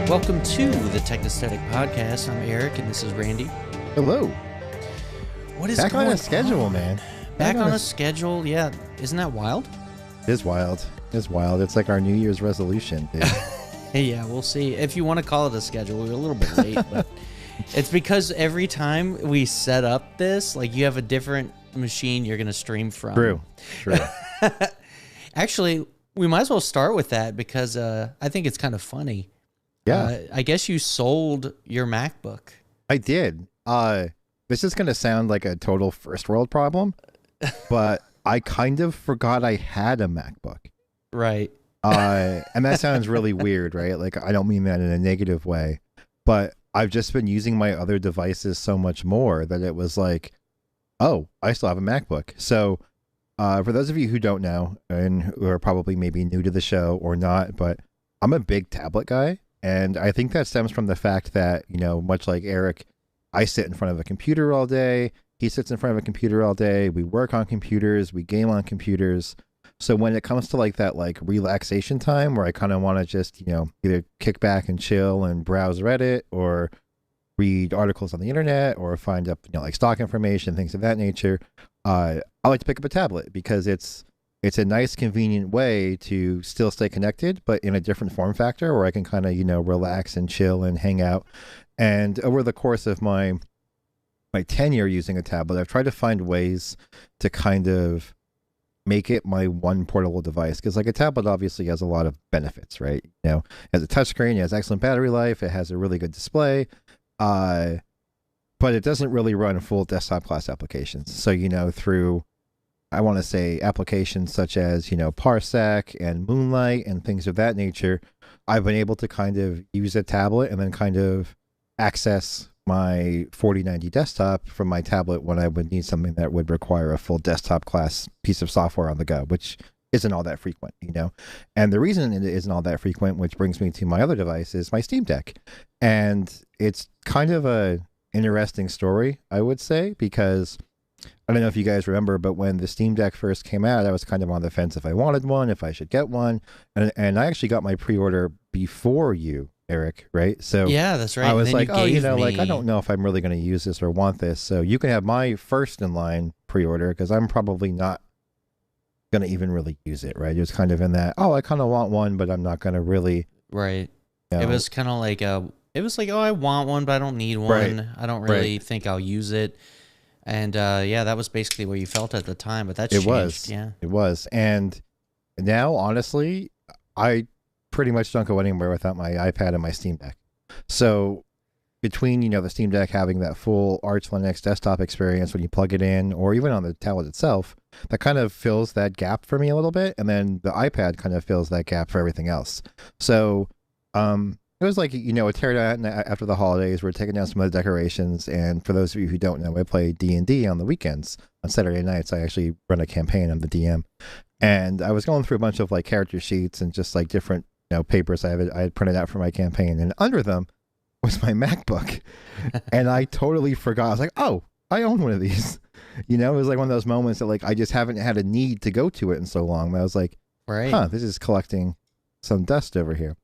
Welcome to the Technesthetic Podcast. I'm Eric, and this is Randy. Hello. What is back going on a schedule, man? Back on a schedule, yeah. Isn't that wild? It is wild. It's wild. It's like our New Year's resolution, dude. Hey, yeah, we'll see. If you want to call it a schedule, we're a little bit late, but it's because every time we set up this, like you have a different machine you're going to stream from. True. Actually, we might as well start with that because I think it's kind of funny. Yeah. I guess you sold your MacBook. I did. This is going to sound like a total first world problem, but I kind of forgot I had a MacBook. Right. And that sounds really weird, right? Like, I don't mean that in a negative way, but I've just been using my other devices so much more that it was like, oh, I still have a MacBook. So for those of you who don't know and who are probably maybe new to the show or not, but I'm a big tablet guy. And I think that stems from the fact that, you know, much like Eric, I sit in front of a computer all day. He sits in front of a computer all day. We work on computers. We game on computers. So when it comes to like that like relaxation time where I kind of want to just, you know, either kick back and chill and browse Reddit or read articles on the internet or find up, you know, like stock information, things of that nature, I like to pick up a tablet because it's a nice, convenient way to still stay connected, but in a different form factor where I can kind of, you know, relax and chill and hang out. And over the course of my tenure using a tablet, I've tried to find ways to kind of make it my one portable device. Because like a tablet obviously has a lot of benefits, right? You know, it has a touchscreen, it has excellent battery life, it has a really good display, but it doesn't really run full desktop class applications. So, you know, through I want to say applications such as, you know, Parsec and Moonlight and things of that nature, I've been able to kind of use a tablet and then kind of access my 4090 desktop from my tablet when I would need something that would require a full desktop class piece of software on the go, which isn't all that frequent, you know. And the reason it isn't all that frequent, which brings me to my other device, is my Steam Deck. And it's kind of a interesting story, I would say, because I don't know if you guys remember, but when the Steam Deck first came out, I was kind of on the fence if I wanted one, if I should get one. And I actually got my pre-order before you, Eric, right? So yeah, that's right. I was like, oh, you know, like, I don't know if I'm really going to use this or want this. So you can have my first in line pre-order because I'm probably not going to even really use it, right? It was kind of in that, oh, I kind of want one, but I'm not going to really. Right. You know, it was kind of like, it was like, oh, I want one, but I don't need one. Right. I don't really think I'll use it. And yeah, that was basically what you felt at the time, but that's changed. Yeah, it was. And now, honestly, I pretty much don't go anywhere without my iPad and my Steam Deck. So between, you know, the Steam Deck having that full Arch Linux desktop experience when you plug it in, or even on the tablet itself, that kind of fills that gap for me a little bit. And then the iPad kind of fills that gap for everything else. So it was like, you know, a teardown after the holidays. We're taking down some of the decorations. And for those of you who don't know, I play D&D on the weekends. On Saturday nights, I actually run a campaign. I'm the DM. And I was going through a bunch of like character sheets and just like different, you know, papers I had printed out for my campaign. And under them was my MacBook. And I totally forgot. I was like, oh, I own one of these. You know, it was like one of those moments that like I just haven't had a need to go to it in so long. But I was like, this is collecting some dust over here.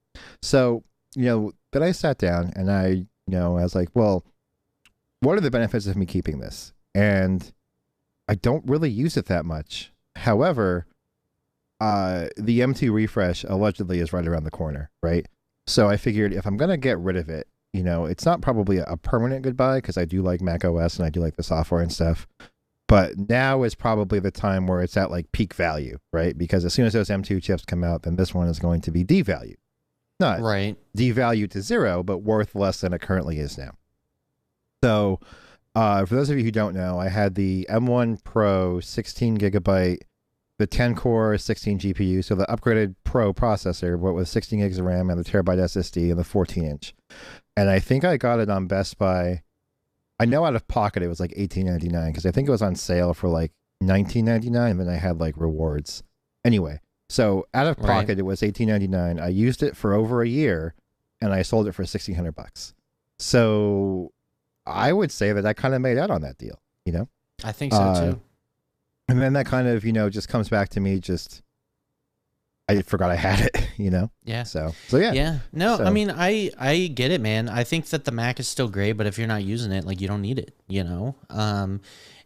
So, you know, then I sat down and I was like, well, what are the benefits of me keeping this? And I don't really use it that much. However, the M2 refresh allegedly is right around the corner, right? So I figured if I'm going to get rid of it, you know, it's not probably a permanent goodbye because I do like Mac OS and I do like the software and stuff. But now is probably the time where it's at like peak value, right? Because as soon as those M2 chips come out, then this one is going to be devalued. Not devalued to zero, but worth less than it currently is now. So for those of you who don't know, I had the M1 Pro 16 gigabyte, the 10 core 16 GPU, so the upgraded Pro processor, what was 16 gigs of RAM and the terabyte SSD and the 14-inch. And I think I got it on Best Buy. I know out of pocket it was like $18.99 because I think it was on sale for like $19.99 and then I had like rewards. Anyway. So out of pocket, it was $18.99. I used it for over a year, and I sold it for $1,600. So I would say that I kind of made out on that deal. You know, I think so too. And then that kind of, you know, just comes back to me just I forgot I had it, you know? Yeah. So yeah. Yeah. No, So- I mean, I get it, man. I think that the Mac is still great, but if you're not using it, like, you don't need it, you know?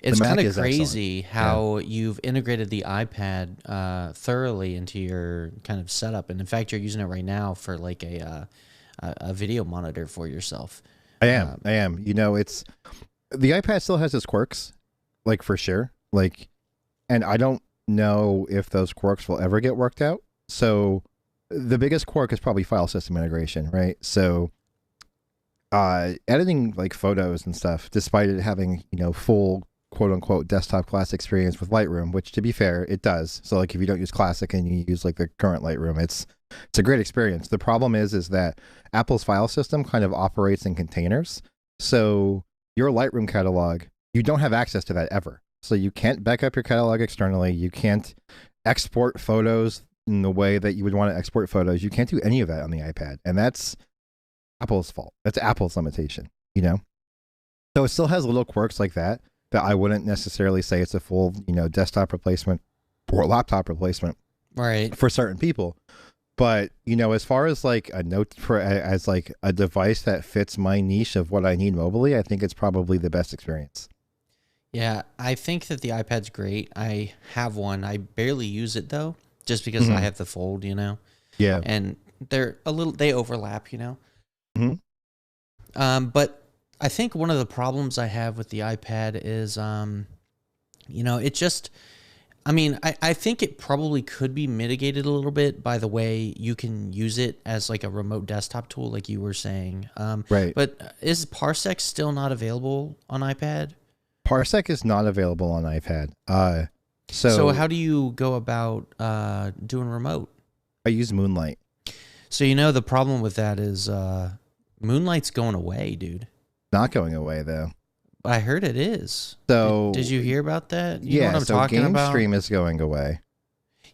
It's Mac kind of is excellent. crazy how you've integrated the iPad thoroughly into your kind of setup. And in fact, you're using it right now for like a video monitor for yourself. I am. You know, it's the iPad still has its quirks, like for sure. Like, and I don't know if those quirks will ever get worked out. So the biggest quirk is probably file system integration, right? So editing like photos and stuff, despite it having, you know, full quote unquote desktop class experience with Lightroom, which to be fair, it does. So like if you don't use Classic and you use like the current Lightroom, it's a great experience. The problem is that Apple's file system kind of operates in containers. So your Lightroom catalog, you don't have access to that ever. So you can't back up your catalog externally. You can't export photos in the way that you would want to export photos. You can't do any of that on the iPad. And that's Apple's fault. That's Apple's limitation, you know? So it still has little quirks like that I wouldn't necessarily say it's a full, you know, desktop replacement or laptop replacement Right. for certain people. But, you know, as far as like a note for as like a device that fits my niche of what I need mobilely, I think it's probably the best experience. Yeah, I think that the iPad's great. I have one. I barely use it though, just because I have the Fold, you know. Yeah. And they overlap, you know. Mm-hmm. But I think one of the problems I have with the iPad is, you know, it just, I mean, I think it probably could be mitigated a little bit by the way you can use it as like a remote desktop tool, like you were saying. Right. But is Parsec still not available on iPad? Parsec is not available on iPad. So how do you go about doing remote? I use Moonlight. So, you know, the problem with that is Moonlight's going away, dude. Not going away though. I heard it is. So did you hear about that? You yeah, know what I'm so talking about? GameStream is going away.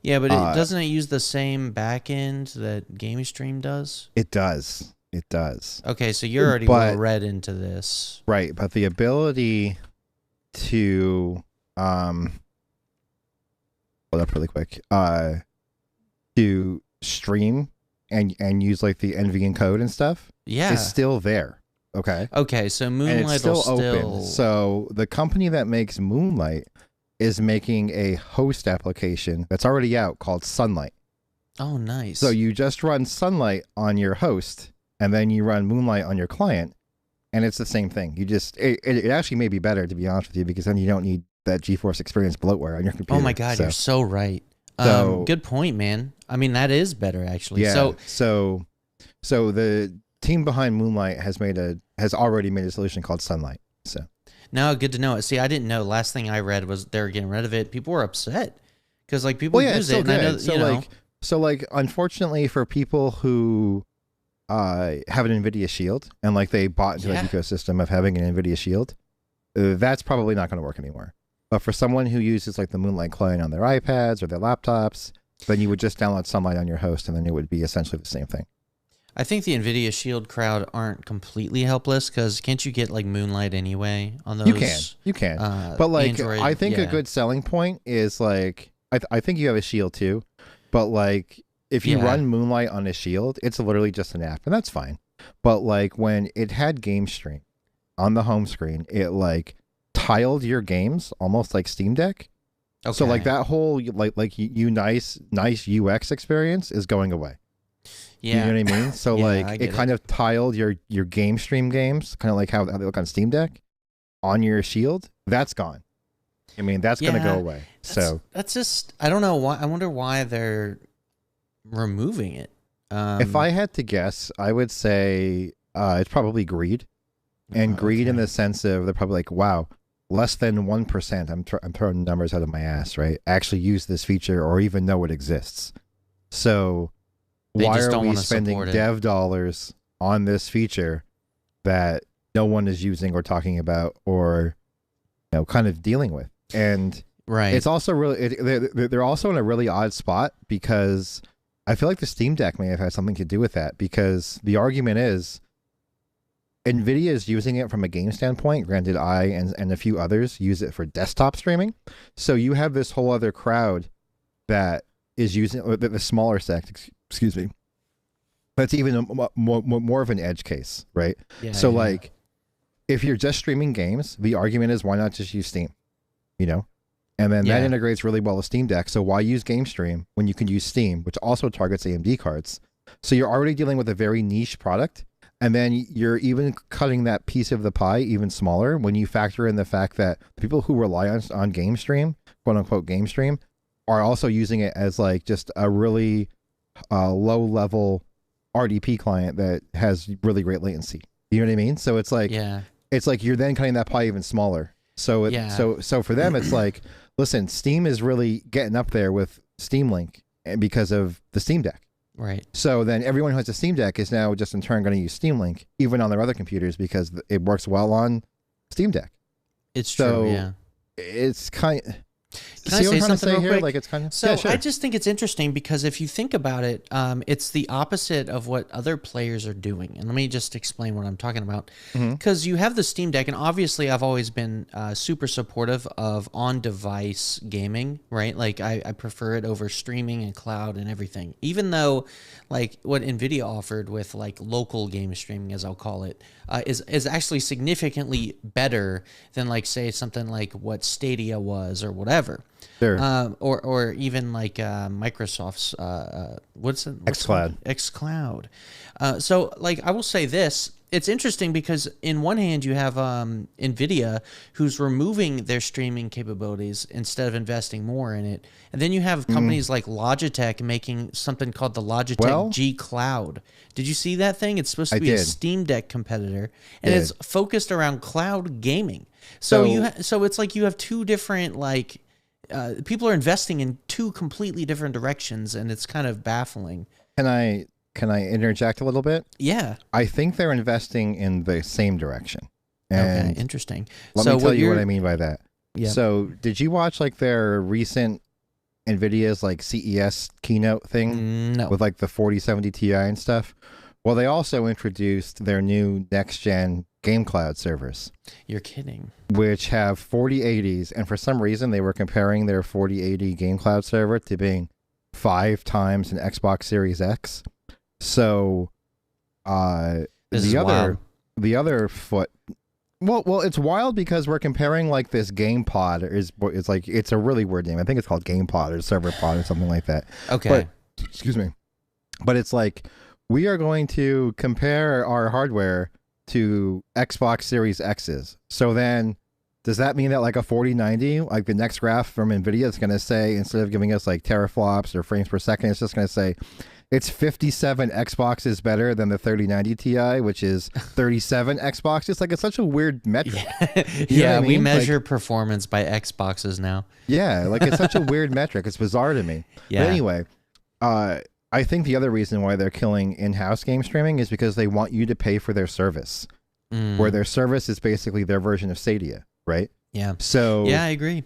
Yeah, but doesn't it use the same backend that GameStream does? It does. It does. Okay, so you're already well read into this. Right, but the ability to hold up really quick. To stream and use like the NV encode and stuff is still there. Okay. Okay, so Moonlight Moonlight still open. So the company that makes Moonlight is making a host application that's already out called Sunlight. Oh, nice. So you just run Sunlight on your host, and then you run Moonlight on your client, and it's the same thing. You just it actually may be better, to be honest with you, because then you don't need that GeForce Experience bloatware on your computer. Oh my God, you're so right. Good point, man. I mean, that is better actually. Yeah. So the team behind Moonlight has already made a solution called Sunlight. So no, good to know. See, I didn't know. Last thing I read was they're getting rid of it. People were upset because like people use it. And I know, so unfortunately for people who have an NVIDIA Shield and like they bought into the ecosystem of having an NVIDIA Shield, that's probably not going to work anymore. But for someone who uses like the Moonlight client on their iPads or their laptops, then you would just download Sunlight on your host, and then it would be essentially the same thing. I think the NVIDIA Shield crowd aren't completely helpless because can't you get like Moonlight anyway on those? You can. But like, Android, I think a good selling point is like, I think you have a Shield too, but like if you run Moonlight on a Shield, it's literally just an app, and that's fine. But like when it had Game Stream on the home screen, it like tiled your games almost like Steam Deck. Okay. So like that whole nice UX experience is going away. Yeah. You know what I mean? So like it kind of tiled your Game Stream games, kind of like how they look on Steam Deck, on your Shield. That's gone. I mean, that's going to go away. That's just, I don't know why. I wonder why they're removing it. If I had to guess, I would say it's probably greed. And greed in the sense of they're probably like, wow, less than 1%, I'm throwing numbers out of my ass, right? Actually use this feature or even know it exists. So why are we spending dev dollars on this feature that no one is using or talking about or, you know, kind of dealing with? And it's also really, they're also in a really odd spot because I feel like the Steam Deck may have had something to do with that, because the argument is NVIDIA is using it from a game standpoint. Granted, I and a few others use it for desktop streaming. So you have this whole other crowd that is using the smaller sect, excuse me. That's even more of an edge case, right? Yeah, so yeah. like, if you're just streaming games, the argument is why not just use Steam, you know? And then that Yeah. integrates really well with Steam Deck. So why use Game Stream when you can use Steam, which also targets AMD cards? So you're already dealing with a very niche product. And then you're even cutting that piece of the pie even smaller when you factor in the fact that the people who rely on Game Stream, quote unquote Game Stream, are also using it as like just a really low level RDP client that has really great latency. You know what I mean? So it's like, Yeah. it's like you're then cutting that pie even smaller. So so for them, it's like, listen, Steam is really getting up there with Steam Link because of the Steam Deck. Right. So then everyone who has a Steam Deck is now just in turn going to use Steam Link, even on their other computers, because it works well on Steam Deck. It's So true. Yeah. it's kind of... Can I say something real quick? Like, it's kind of... So yeah, sure. I just think it's interesting because if you think about it, it's the opposite of what other players are doing. And let me just explain what I'm talking about. Because you have the Steam Deck, and obviously I've always been super supportive of on-device gaming, right? Like I prefer it over streaming and cloud and everything. Even though like what NVIDIA offered with like local game streaming, as I'll call it, is actually significantly better than like say something like what Stadia was or whatever. Sure. Or even like Microsoft's what's xCloud. xCloud. So like I will say this, it's interesting because in one hand you have NVIDIA who's removing their streaming capabilities instead of investing more in it, and then you have companies like Logitech making something called the Logitech G Cloud. Did you see that thing? It's supposed to be a Steam Deck competitor, and it's focused around cloud gaming. So so it's like you have two different like people are investing in two completely different directions, and it's kind of baffling. Can I interject a little bit? Yeah. I think they're investing in the same direction. And okay, interesting. Let me tell you what I mean by that. Yeah. So did you watch like their recent NVIDIA's like CES keynote thing? No. With like the 4070 Ti and stuff? Well, they also introduced their new next-gen game cloud servers. You're kidding. Which have 4080s, and for some reason they were comparing their 4080 game cloud server to being 5 times an Xbox Series X. So the other foot, well it's wild because we're comparing like this game pod it's like, it's a really weird name. I think it's called game pod or server pod or something like that. Okay. But excuse me. But it's like we are going to compare our hardware to Xbox Series X's. So then does that mean that like a 4090, like the next graph from NVIDIA is going to say, instead of giving us like teraflops or frames per second, it's just going to say it's 57 Xboxes better than the 3090 Ti, which is 37 Xbox. It's like, it's such a weird metric. Yeah, we measure performance by Xboxes now. Yeah, like it's such a weird metric. It's bizarre to me. Yeah. But anyway, I think the other reason why they're killing in-house game streaming is because they want you to pay for their service, where their service is basically their version of Stadia, right? Yeah. So yeah, I agree.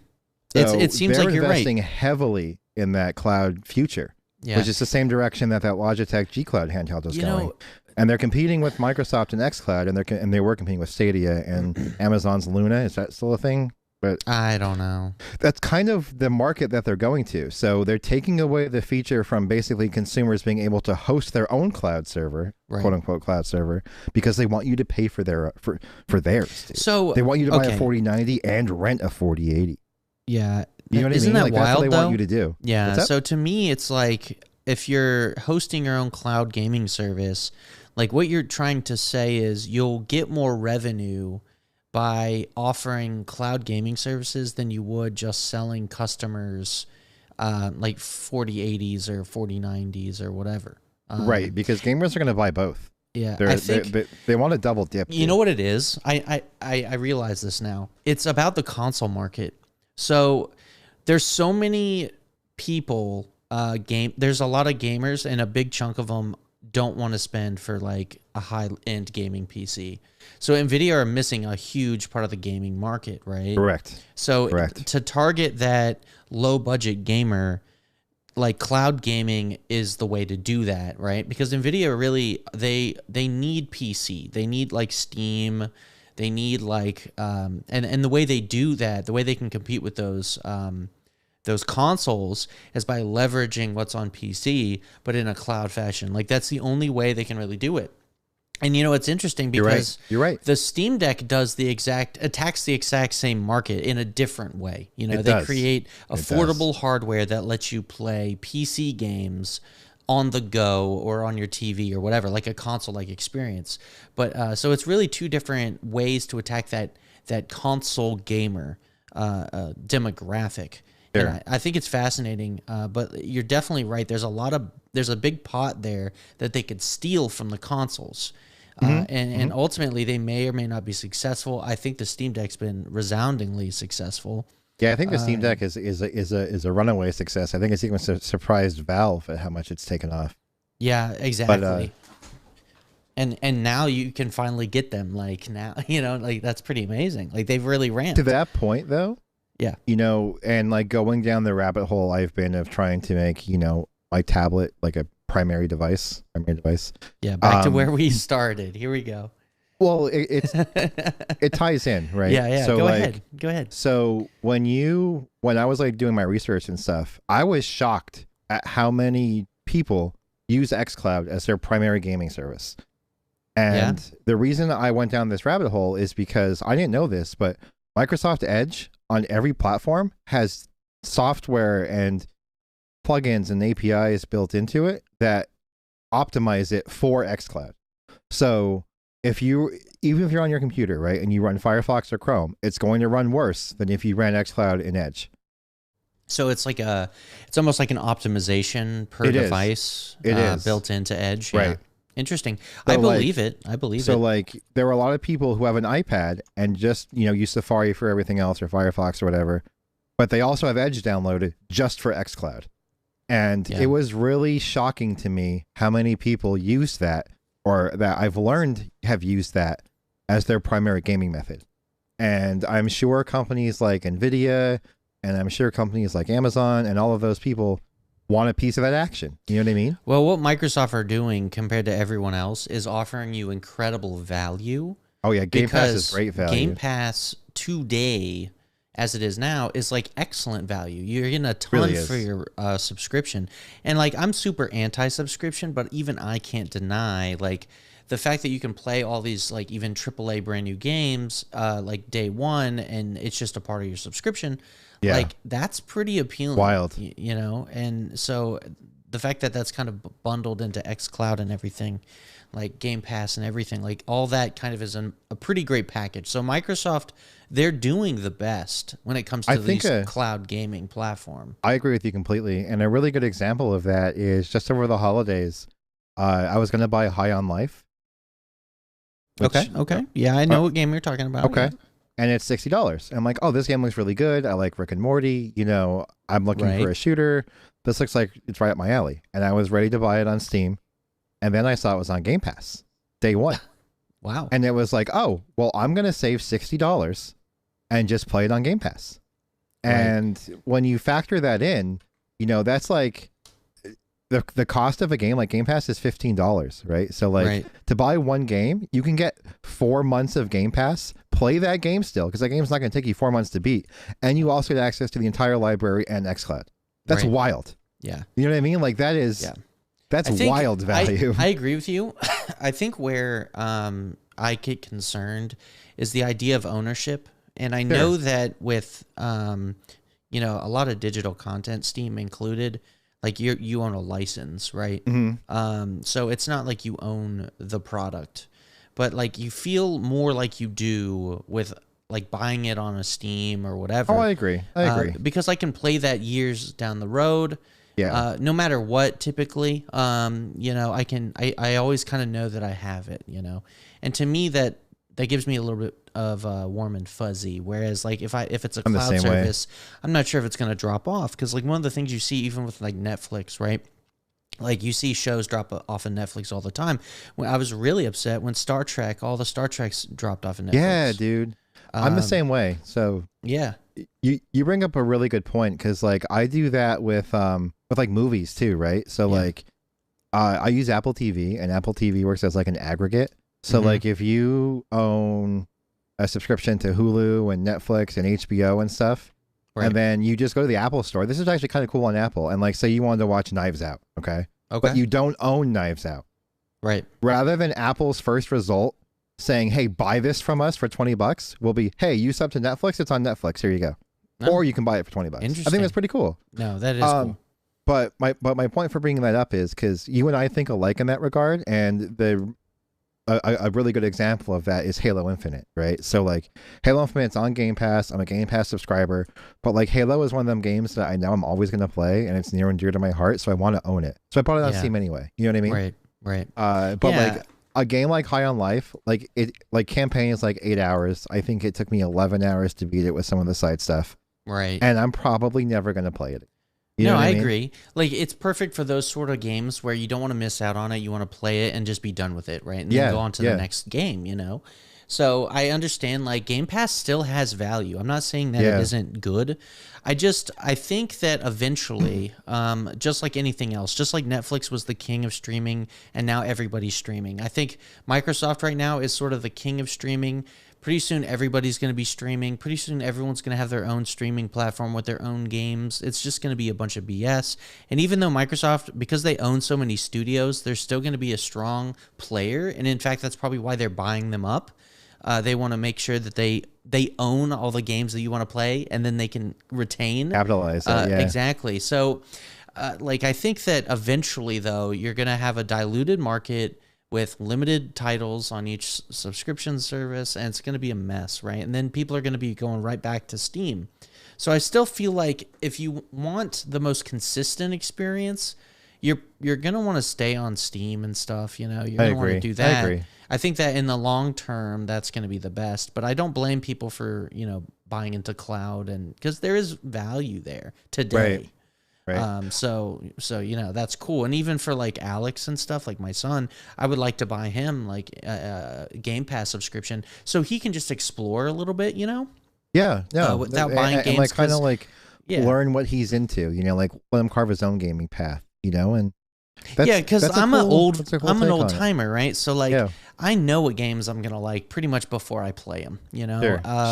So it seems like you're right. They're investing heavily in that cloud future. Yeah. Which is the same direction that Logitech G Cloud handheld is going. And they're competing with Microsoft and xCloud, and they were competing with Stadia and Amazon's Luna. Is that still a thing? But I don't know. That's kind of the market that they're going to. So they're taking away the feature from basically consumers being able to host their own cloud server, quote unquote cloud server, because they want you to pay for their for theirs. Dude. So they want you to buy a 4090 and rent a 4080. Yeah. You know what Isn't I mean? that like, wild, that's what they though? want you to do. Yeah. So to me, it's like if you're hosting your own cloud gaming service, like what you're trying to say is you'll get more revenue by offering cloud gaming services than you would just selling customers like 4080s or 4090s or whatever. Right, because gamers are going to buy both. Yeah, I think they want to double dip. You know what it is? I realize this now. It's about the console market. So there's so many people there's a lot of gamers, and a big chunk of them don't want to spend for like a high-end gaming PC. So NVIDIA are missing a huge part of the gaming market, right? Correct. So Correct. To target that low-budget gamer, like cloud gaming is the way to do that, right? Because NVIDIA really, they need PC. They need like Steam. They need like, and the way they do that, the way they can compete with those those consoles is by leveraging what's on PC, but in a cloud fashion. Like that's the only way they can really do it. And you know, it's interesting because you're right. The Steam Deck attacks the exact same market in a different way. You know, they create affordable hardware that lets you play PC games on the go or on your TV or whatever, like a console-like experience. But so it's really two different ways to attack that console gamer demographic. Sure. And I think it's fascinating, but you're definitely right. There's a big pot there that they could steal from the consoles. And ultimately they may or may not be successful. I think the Steam Deck's been resoundingly successful. Yeah, I think the Steam Deck is a runaway success. I think it's even surprised Valve at how much it's taken off. Yeah, exactly. But, and now you can finally get them. Like now, you know, like that's pretty amazing. Like they've really ramped. To that point, though. Yeah. You know, and like going down the rabbit hole I've been of trying to make, you know, my tablet like a primary device. Yeah, back to where we started. Here we go. Well, it ties in, right? Yeah. So Go ahead. So when I was like doing my research and stuff, I was shocked at how many people use xCloud as their primary gaming service. And the reason I went down this rabbit hole is because I didn't know this, but Microsoft Edge on every platform has software and plugins and APIs built into it that optimize it for xCloud. So even if you're on your computer, right, and you run Firefox or Chrome, it's going to run worse than if you ran xCloud in Edge. So it's like it's almost like an optimization per device built into Edge. Right. Yeah. Interesting. So I believe it. So like there are a lot of people who have an iPad and just, you know, use Safari for everything else or Firefox or whatever, but they also have Edge downloaded just for xCloud. And it was really shocking to me how many people use that, or that I've learned have used that as their primary gaming method. And I'm sure companies like NVIDIA and I'm sure companies like Amazon and all of those people want a piece of that action. You know what I mean? Well, what Microsoft are doing compared to everyone else is offering you incredible value. Oh, yeah. Game Pass is great value. Game Pass today, as it is now, is like excellent value. You're getting a ton for your subscription. And like, I'm super anti-subscription, but even I can't deny like the fact that you can play all these like even AAA brand new games like day one, and it's just a part of your subscription. Yeah. Like that's pretty appealing. Wild. You know? And so the fact that that's kind of bundled into xCloud and everything, like Game Pass and everything, like all that kind of is a pretty great package. So Microsoft, they're doing the best when it comes to these cloud gaming platform. I agree with you completely. And a really good example of that is just over the holidays, I was going to buy High on Life. Okay. Yeah, I know what game you're talking about. Okay. Yeah. And it's $60. I'm like, oh, this game looks really good. I like Rick and Morty. You know, I'm looking for a shooter. This looks like it's right up my alley. And I was ready to buy it on Steam. And then I saw it was on Game Pass day one. Wow. And it was like, oh, well, I'm going to save $60 and just play it on Game Pass. Right. And when you factor that in, you know, that's like the cost of a game like Game Pass is $15, right? So like to buy one game, you can get 4 months of Game Pass, play that game still, because that game's not going to take you 4 months to beat. And you also get access to the entire library and xCloud. That's wild. Yeah. You know what I mean? Like that is, that's wild value. I agree with you. I think where I get concerned is the idea of ownership. And I know that with, you know, a lot of digital content, Steam included, like you own a license, right? Mm-hmm. So it's not like you own the product, but like you feel more like you do with like buying it on a Steam or whatever. Oh, I agree. Because I can play that years down the road. Yeah. No matter what, typically, you know, I always kind of know that I have it, you know, and to me that gives me a little bit of warm and fuzzy. Whereas like if it's a cloud service, I'm not sure if it's going to drop off. Cause like one of the things you see even with like Netflix, right? Like you see shows drop off of Netflix all the time. When I was really upset when all the Star Treks dropped off of Netflix. Yeah, dude. I'm the same way. So yeah, you bring up a really good point. Cause like I do that with like movies too. Right. So like, I use Apple TV and Apple TV works as like an aggregate. So like if you own a subscription to Hulu and Netflix and HBO and stuff, And then you just go to the Apple store. This is actually kind of cool on Apple. And like, say you wanted to watch Knives Out, okay? But you don't own Knives Out. Right. Rather than Apple's first result saying, hey, buy this from us for $20 will be, hey, you sub to Netflix, it's on Netflix, here you go. No. Or you can buy it for $20. Interesting. I think that's pretty cool. No, that is cool. But my point for bringing that up is because you and I think alike in that regard, and a really good example of that is Halo Infinite, right? So like Halo Infinite's on Game Pass. I'm a Game Pass subscriber, but like Halo is one of them games that I know I'm always going to play, and it's near and dear to my heart, so I want to own it. So I bought it on Steam anyway. You know what I mean? Right. But like a game like High on Life, like campaign is like 8 hours. I think it took me 11 hours to beat it with some of the side stuff. Right. And I'm probably never going to play it. No, I agree. Like, it's perfect for those sort of games where you don't want to miss out on it. You want to play it and just be done with it, right? And then go on to the next game, you know? So I understand, like, Game Pass still has value. I'm not saying that it isn't good. I think that eventually, just like anything else, just like Netflix was the king of streaming and now everybody's streaming. I think Microsoft right now is sort of the king of streaming. Pretty soon, everybody's going to be streaming. Pretty soon, everyone's going to have their own streaming platform with their own games. It's just going to be a bunch of BS. And even though Microsoft, because they own so many studios, they're still going to be a strong player. And in fact, that's probably why they're buying them up. They want to make sure that they own all the games that you want to play, and then they can capitalize. Exactly. So, like, I think that eventually, though, you're going to have a diluted market with limited titles on each subscription service, and it's going to be a mess, right? And then people are going to be going right back to Steam. So I still feel like if you want the most consistent experience, you're going to want to stay on Steam and stuff, you know? You're going to want to do that. I agree. I think that in the long term, that's going to be the best. But I don't blame people for, you know, buying into cloud, and because there is value there today. Right. So you know, that's cool. And even for like Alex and stuff, like my son, I would like to buy him like a Game Pass subscription so he can just explore a little bit, you know? Yeah, no, without buying games, and like kind of like learn what he's into, you know, like let him carve his own gaming path, you know, and because I'm an old timer, right? So like I know what games I'm gonna like pretty much before I play them, you know.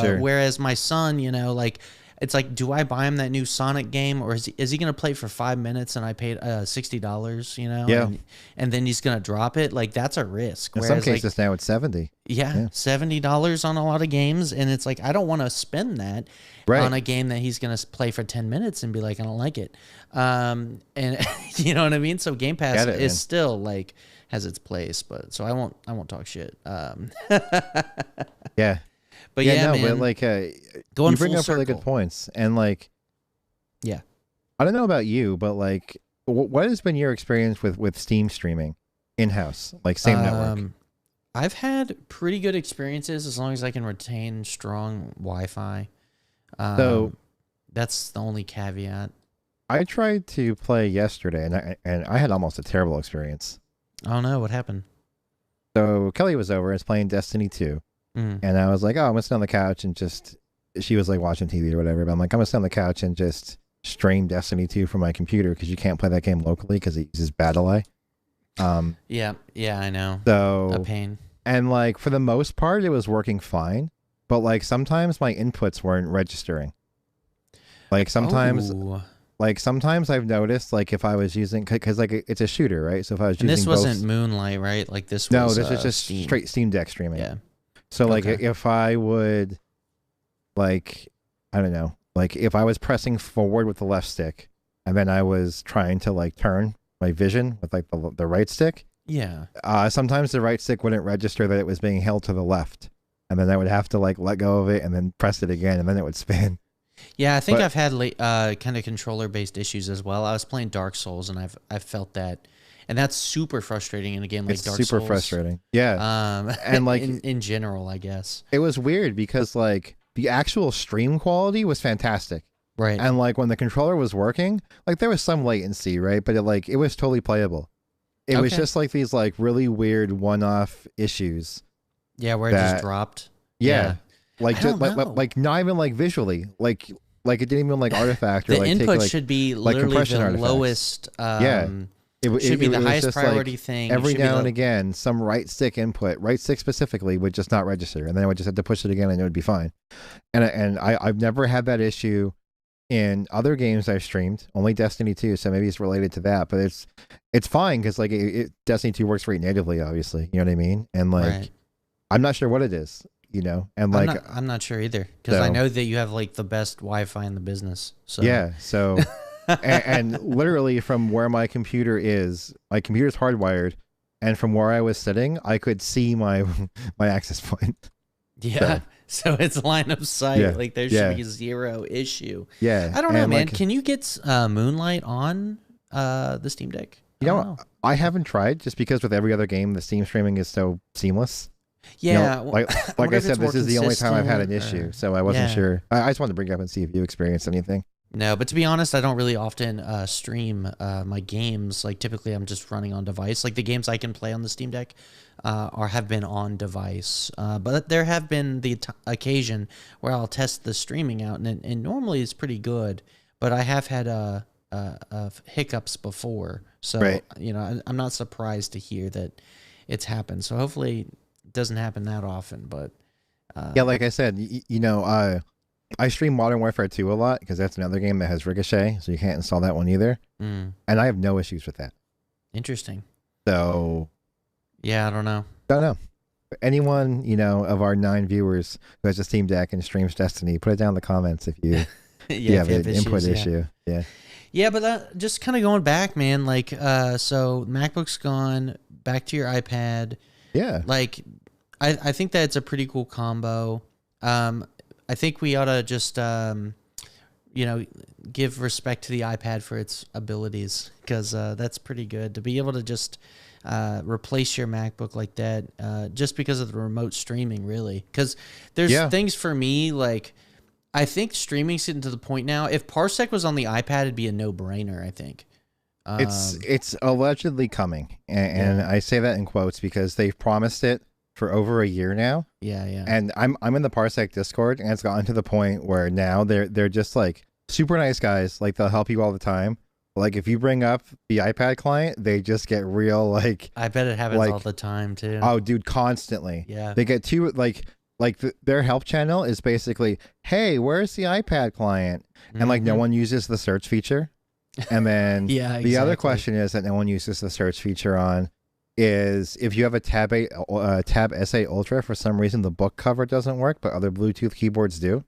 Sure. Whereas my son, you know, like. It's like, do I buy him that new Sonic game, or is he going to play for 5 minutes and I paid $60, you know? Yeah. And then he's going to drop it? Like, that's a risk. In some cases now it's 70. Yeah, $70 on a lot of games. And it's like, I don't want to spend that on a game that he's going to play for 10 minutes and be like, I don't like it. And you know what I mean? So Game Pass is still like, has its place, but so I won't talk shit. Yeah. But man, but like, going you bring full up really good points, and like, I don't know about you, but like, what has been your experience with Steam streaming in house, like same network? I've had pretty good experiences as long as I can retain strong Wi-Fi. So that's the only caveat. I tried to play yesterday, and I had almost a terrible experience. Oh no, what happened? So Kelly was over and was playing Destiny 2. And I was like, oh, I'm going to sit on the couch and she was like watching TV or whatever. But I'm like, I'm going to sit on the couch and just stream Destiny 2 from my computer because you can't play that game locally because it uses bad delay. Yeah, I know. So a pain. And like for the most part, it was working fine. But like sometimes my inputs weren't registering. Like sometimes I've noticed like if I was using, because like it's a shooter, right? So if I was using this wasn't Moonlight, right? Like this was no, this is just straight Steam Deck streaming. Yeah. So like if I would, like, I don't know, like if I was pressing forward with the left stick and then I was trying to like turn my vision with like the right stick. Yeah. Sometimes the right stick wouldn't register that it was being held to the left. And then I would have to like let go of it and then press it again and then it would spin. Yeah, I think I've had kind of controller based issues as well. I was playing Dark Souls and I've felt that. And that's super frustrating in a game like Dark Souls. It's super frustrating. Yeah. And like in general, I guess. It was weird because like the actual stream quality was fantastic. Right. And like when the controller was working, like there was some latency, right? But it was totally playable. It was just like these like really weird one-off issues. Yeah, where it just dropped. Yeah. Like just like not even like visually. Like it didn't even like artifact or the like input take, should be like literally the artifacts. lowest It should be the highest priority thing. Every now and again, some right stick input, right stick specifically, would just not register, and then I would just have to push it again, and it would be fine. And I've never had that issue in other games I've streamed, only Destiny 2, so maybe it's related to that. But it's fine because like Destiny 2 works very natively, obviously. You know what I mean? And like Right. I'm not sure what it is, you know. And like I'm not sure either because I know that you have like the best Wi-Fi in the business. So yeah, so and literally from where my computer's hardwired, and from where I was sitting, I could see my access point. yeah. So it's line of sight. Yeah, Like there should be zero issue. Yeah, I don't know, man. like, Can you get Moonlight on the Steam Deck? I haven't tried just because with every other game, the Steam streaming is so seamless. Yeah, like I said, this is the only time I've had an issue, so I wasn't sure. I just wanted to bring it up and see if you experienced anything. No, but to be honest, I don't really often stream my games. Like typically, I'm just running on device. Like the games I can play on the Steam Deck have been on device. But there have been the occasion where I'll test the streaming out, and normally it's pretty good. But I have had hiccups before, so you know I'm not surprised to hear that it's happened. So hopefully it doesn't happen that often. But yeah, like I said, you know, I stream Modern Warfare 2 a lot because that's another game that has Ricochet, so you can't install that one either. And I have no issues with that. Interesting. So yeah, I don't know. Anyone, you know, of our 9 viewers who has a Steam Deck and streams Destiny, put it down in the comments if you have an input issue. Yeah, but that, just kind of going back, man, like, so MacBook's gone, back to your iPad. Yeah. Like, I think that's a pretty cool combo. I think we ought to just, you know, give respect to the iPad for its abilities because that's pretty good to be able to just replace your MacBook like that just because of the remote streaming, really. Because there's things for me, like, I think streaming's getting to the point now. If Parsec was on the iPad, it'd be a no-brainer, I think. It's allegedly coming, and I say that in quotes because they've promised it for over a year now. Yeah. And I'm in the Parsec Discord, and it's gotten to the point where now they're just like super nice guys. Like they'll help you all the time. Like if you bring up the iPad client, they just get real like. I bet it happens all the time too. Oh, dude, constantly. Yeah. They get too like their help channel is basically, hey, where's the iPad client? And like no one uses the search feature. And then the other question is that no one uses the search feature on is if you have a Tab S8 Ultra, for some reason the book cover doesn't work, but other Bluetooth keyboards do.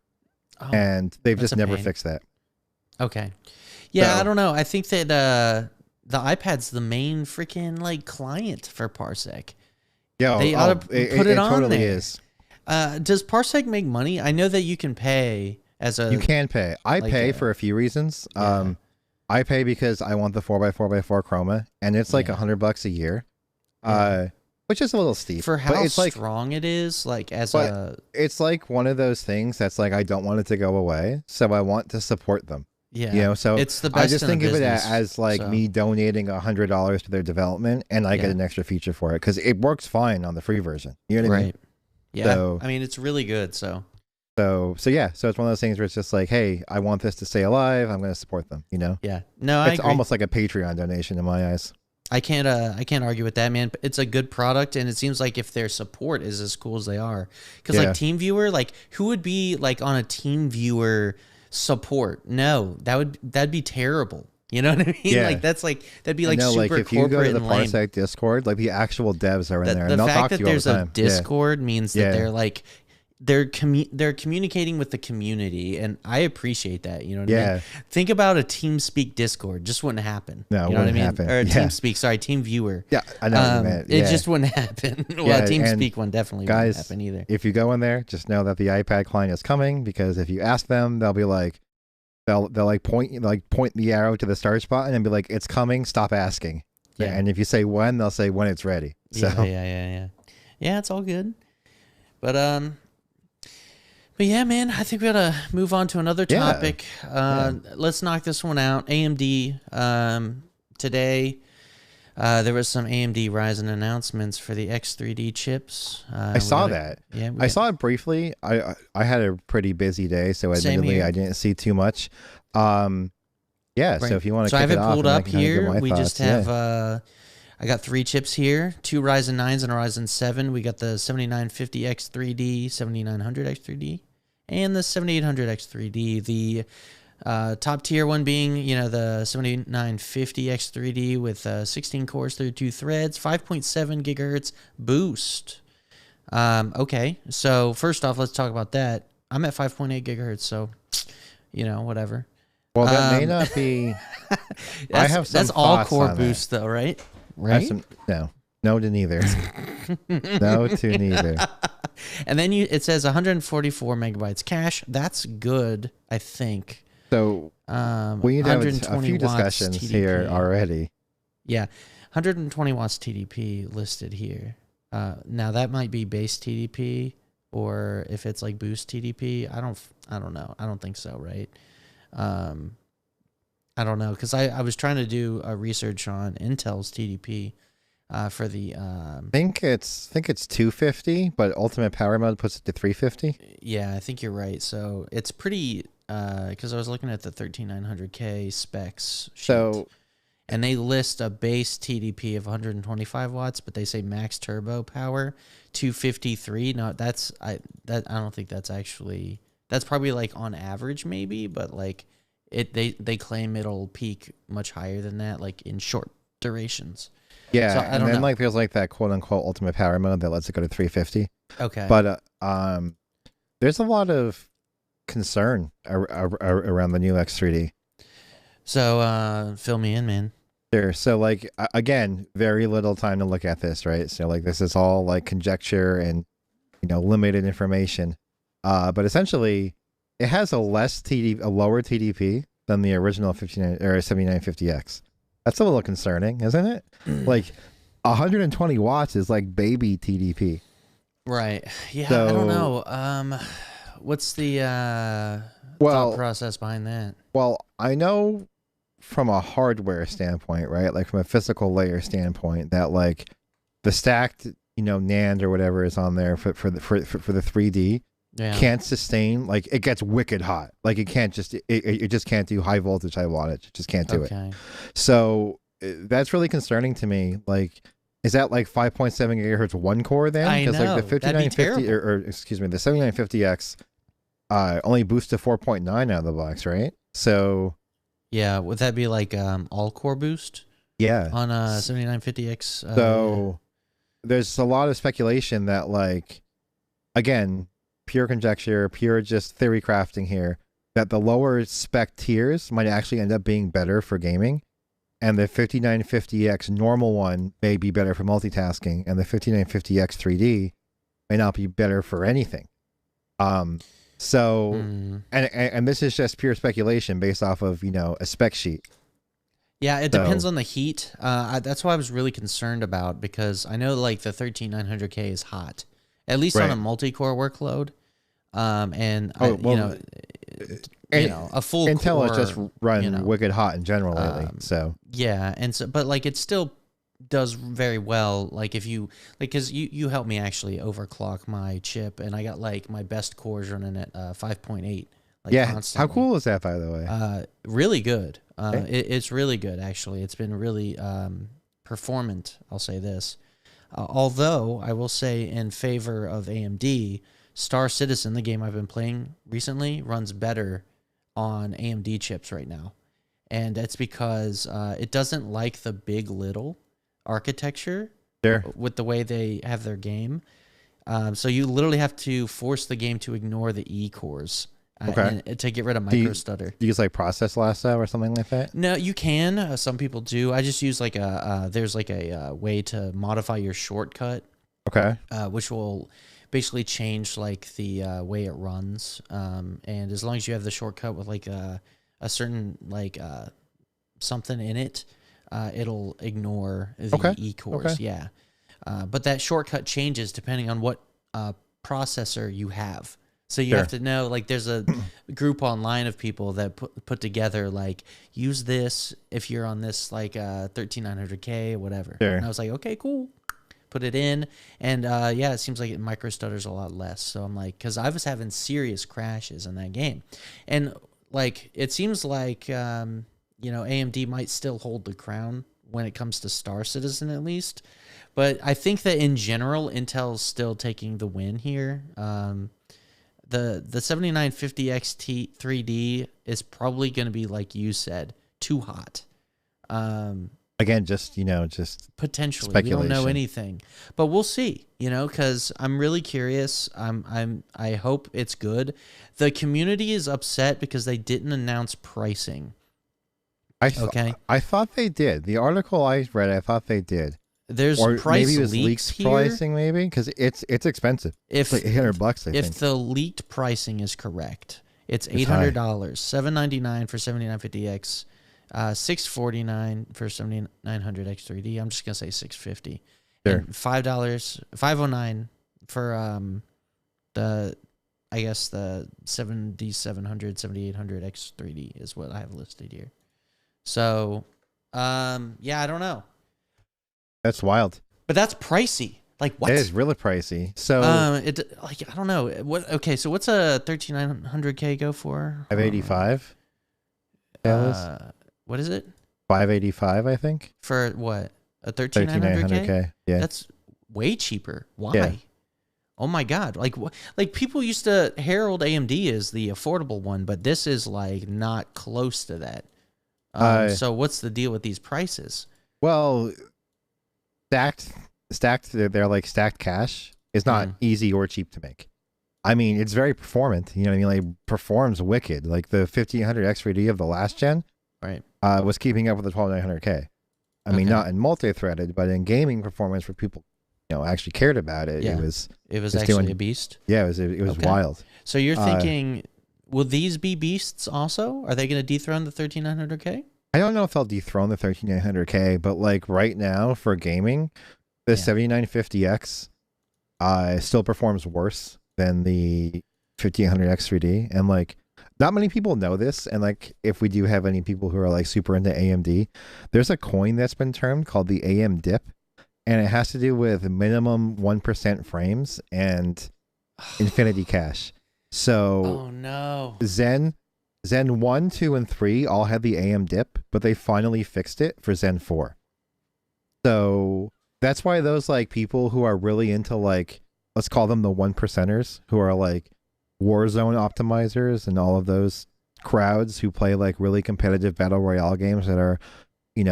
Oh, and they've just never fixed that. Okay. Yeah, so, I don't know. I think that the iPad's the main freaking like client for Parsec. Yeah, they ought to put it on totally there. Is. Does Parsec make money? I know that you can pay as a. You can pay. I pay for a few reasons. Yeah. I pay because I want the 4x4x4 Chroma, and it's like $100 a year, which is a little steep. For how strong it is, like it's like one of those things that's like I don't want it to go away, so I want to support them. Yeah, you know, so it's the best. I just think of it as like me donating $100 to their development, and I get an extra feature for it because it works fine on the free version. You know what I mean? Yeah, so, I mean it's really good. So it's one of those things where it's just like, hey, I want this to stay alive. I'm going to support them. You know? Yeah. No, it's almost like a Patreon donation in my eyes. I can't argue with that, man. It's a good product, and it seems like if their support is as cool as they are, because like TeamViewer, like who would be like on a TeamViewer support? No, that'd be terrible. You know what I mean? Yeah. Like that'd be like super if you go to the Parsec Discord, like the actual devs are in there. And they'll talk to you all the time. The fact that there's a Discord means that they're like. They're communicating with the community, and I appreciate that. You know what I mean? Think about a TeamSpeak Discord. Just wouldn't happen. No, you know what I mean? Happen. Or a TeamSpeak, sorry, TeamViewer. Yeah, I know what you meant. It just wouldn't happen. Well, a TeamSpeak one definitely wouldn't happen either. If you go in there, just know that the iPad client is coming, because if you ask them, they'll be like, they'll point the arrow to the start button and be like, it's coming, stop asking. Yeah. And if you say when, they'll say when it's ready. So yeah, it's all good. But yeah, man, I think we gotta move on to another topic. Let's knock this one out. AMD, today, there was some AMD Ryzen announcements for the X3D chips. I saw that. Yeah, I saw it briefly. I had a pretty busy day, so admittedly I didn't see too much. So if you want to, I have it pulled up here. We just have. I got 3 chips here, 2 Ryzen 9s and a Ryzen 7. We got the 7950 X3D, 7900 X3D, and the 7800 X3D. The Top tier one being, the 7950 X3D with 16 cores, 32 threads, 5.7 gigahertz boost. Okay, so first off, let's talk about that. I'm at 5.8 gigahertz, so whatever. Well, that may not be. I have some that's all thoughts core on boost though, right? Right? No to neither. No to neither. And then it says 144 megabytes cache. That's good, I think. So we need to have a few discussions TDP. here already. Yeah, 120 watts TDP listed here. Now that might be base TDP, or if it's like boost TDP. I don't know. I don't think so, right? I don't know, because I was trying to do a research on Intel's TDP for the. I think it's 250, but Ultimate Power Mode puts it to 350. Yeah, I think you're right. So it's pretty. Because I was looking at the 13900K specs sheet, So, and they list a base TDP of 125 watts, but they say max turbo power 253. No, I don't think that's actually, that's probably like on average maybe, but like they claim it'll peak much higher than that, like in short durations. yeah, So I and don't then know. like there's like that quote unquote Ultimate Power Mode that lets it go to 350. Okay. But there's a lot of concern around the new X3D. So fill me in, man. Sure. So like again, very little time to look at this, right? So like this is all like conjecture and limited information. But essentially, it has a lower TDP than the original 59 or 7950X. That's a little concerning, isn't it? Like 120 watts is like baby TDP. Right. Yeah. So, I don't know. What's the thought process behind that? Well, I know from a hardware standpoint, right? Like from a physical layer standpoint, that like the stacked, NAND or whatever is on there for the 3D can't sustain. Like it gets wicked hot. Like it can't just it just can't do high voltage, high wattage. It just can't do it. So that's really concerning to me. Like, is that like 5.7 gigahertz one core then? Because like the 5950 or excuse me, the 7950X only boosts to 4.9 out of the box, right? So yeah, would that be like all core boost? Yeah, on 7950X. So there's a lot of speculation that, like, again, pure conjecture, pure just theory crafting here, that the lower spec tiers might actually end up being better for gaming, and the 5950X normal one may be better for multitasking, and the 5950X 3D may not be better for anything. And this is just pure speculation based off of a spec sheet. Yeah, it depends on the heat. That's what I was really concerned about, because I know like the 13900K is hot, at least on a multi-core workload. A full Intel core, has just run wicked hot in general lately. But like it still does very well. Like if you because you helped me actually overclock my chip, and I got like my best cores running at 5.8. Constantly. How cool is that, by the way? Really good. It's really good, actually. It's been really performant, I'll say this. Although, I will say in favor of AMD, Star Citizen, the game I've been playing recently, runs better on AMD chips right now. And that's because it doesn't like the big little architecture with the way they have their game. So you literally have to force the game to ignore the E cores. And to get rid of micro stutter. Do you use like process lasso or something like that? No, you can. Some people do. I just use like there's like a way to modify your shortcut. Okay. Which will basically change like the way it runs. And as long as you have the shortcut with like a certain like something in it, it'll ignore the E cores. Okay. Yeah. But that shortcut changes depending on what processor you have. So you have to know, like, there's a group online of people that put together, like, use this if you're on this, like, 13900K or whatever. And I was like, okay, cool. Put it in. And, it seems like it micro stutters a lot less. So I'm like, because I was having serious crashes in that game. And, like, it seems like, AMD might still hold the crown when it comes to Star Citizen, at least. But I think that in general, Intel's still taking the win here. the 7950 X3D is probably going to be, like you said, too hot. Again, just Potentially, we don't know anything, but we'll see. Because I'm really curious. I hope it's good. The community is upset because they didn't announce pricing. I thought they did. The article I read, I thought they did. There's or price maybe it was leaks leaked here. pricing, maybe because it's expensive. It's like $800, I think. If the leaked pricing is correct, it's $800, $799 for 7950X, $649 for 7900 X3D. I'm just gonna say $650. Sure. And $509 for the 7700 7800 X3D is what I have listed here. So yeah, I don't know. That's wild. But that's pricey. Like, what? It is really pricey. So I don't know. Okay, so what's a 13900K go for? 585. What is it? 585, I think. For what? A 13900K? Yeah. That's way cheaper. Why? Yeah. Oh my god. Like people used to herald AMD as the affordable one, but this is like not close to that. So what's the deal with these prices? Well, stacked they're like stacked cache is not easy or cheap to make. I mean, it's very performant, you know what I mean? Like, performs wicked. Like the 1500 X3D of the last gen right was keeping up with the 12900K. I mean, not in multi-threaded, but in gaming performance where people actually cared about it. Yeah. It was actually a beast. Yeah, it was wild. So you're thinking, will these be beasts also? Are they going to dethrone the 13900K? I don't know if they'll dethrone the 13900K, but like right now for gaming, the 7950X still performs worse than the 1500 X3D. And like, not many people know this. And like, if we do have any people who are like super into AMD, there's a coin that's been termed called the AM dip. And it has to do with minimum 1% frames and infinity cache. So oh no. Zen 1, 2, and 3 all had the AM dip, but they finally fixed it for Zen 4. So that's why those like people who are really into like, let's call them the 1%ers, who are like Warzone optimizers and all of those crowds who play like really competitive battle royale games that are,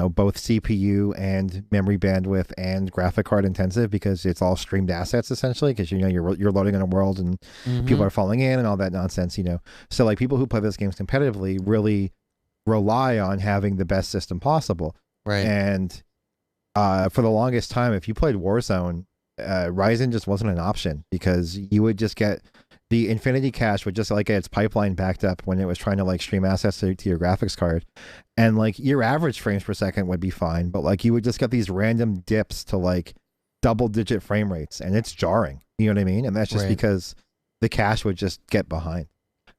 both CPU and memory bandwidth and graphic card intensive, because it's all streamed assets essentially, because you're loading in a world and people are falling in and all that nonsense, So like people who play those games competitively really rely on having the best system possible. Right. And for the longest time, if you played Warzone, Ryzen just wasn't an option, because you would just get the infinity cache would just like get its pipeline backed up when it was trying to like stream assets to your graphics card, and like your average frames per second would be fine, but like you would just get these random dips to like double-digit frame rates, and it's jarring. You know what I mean? And that's just because the cache would just get behind.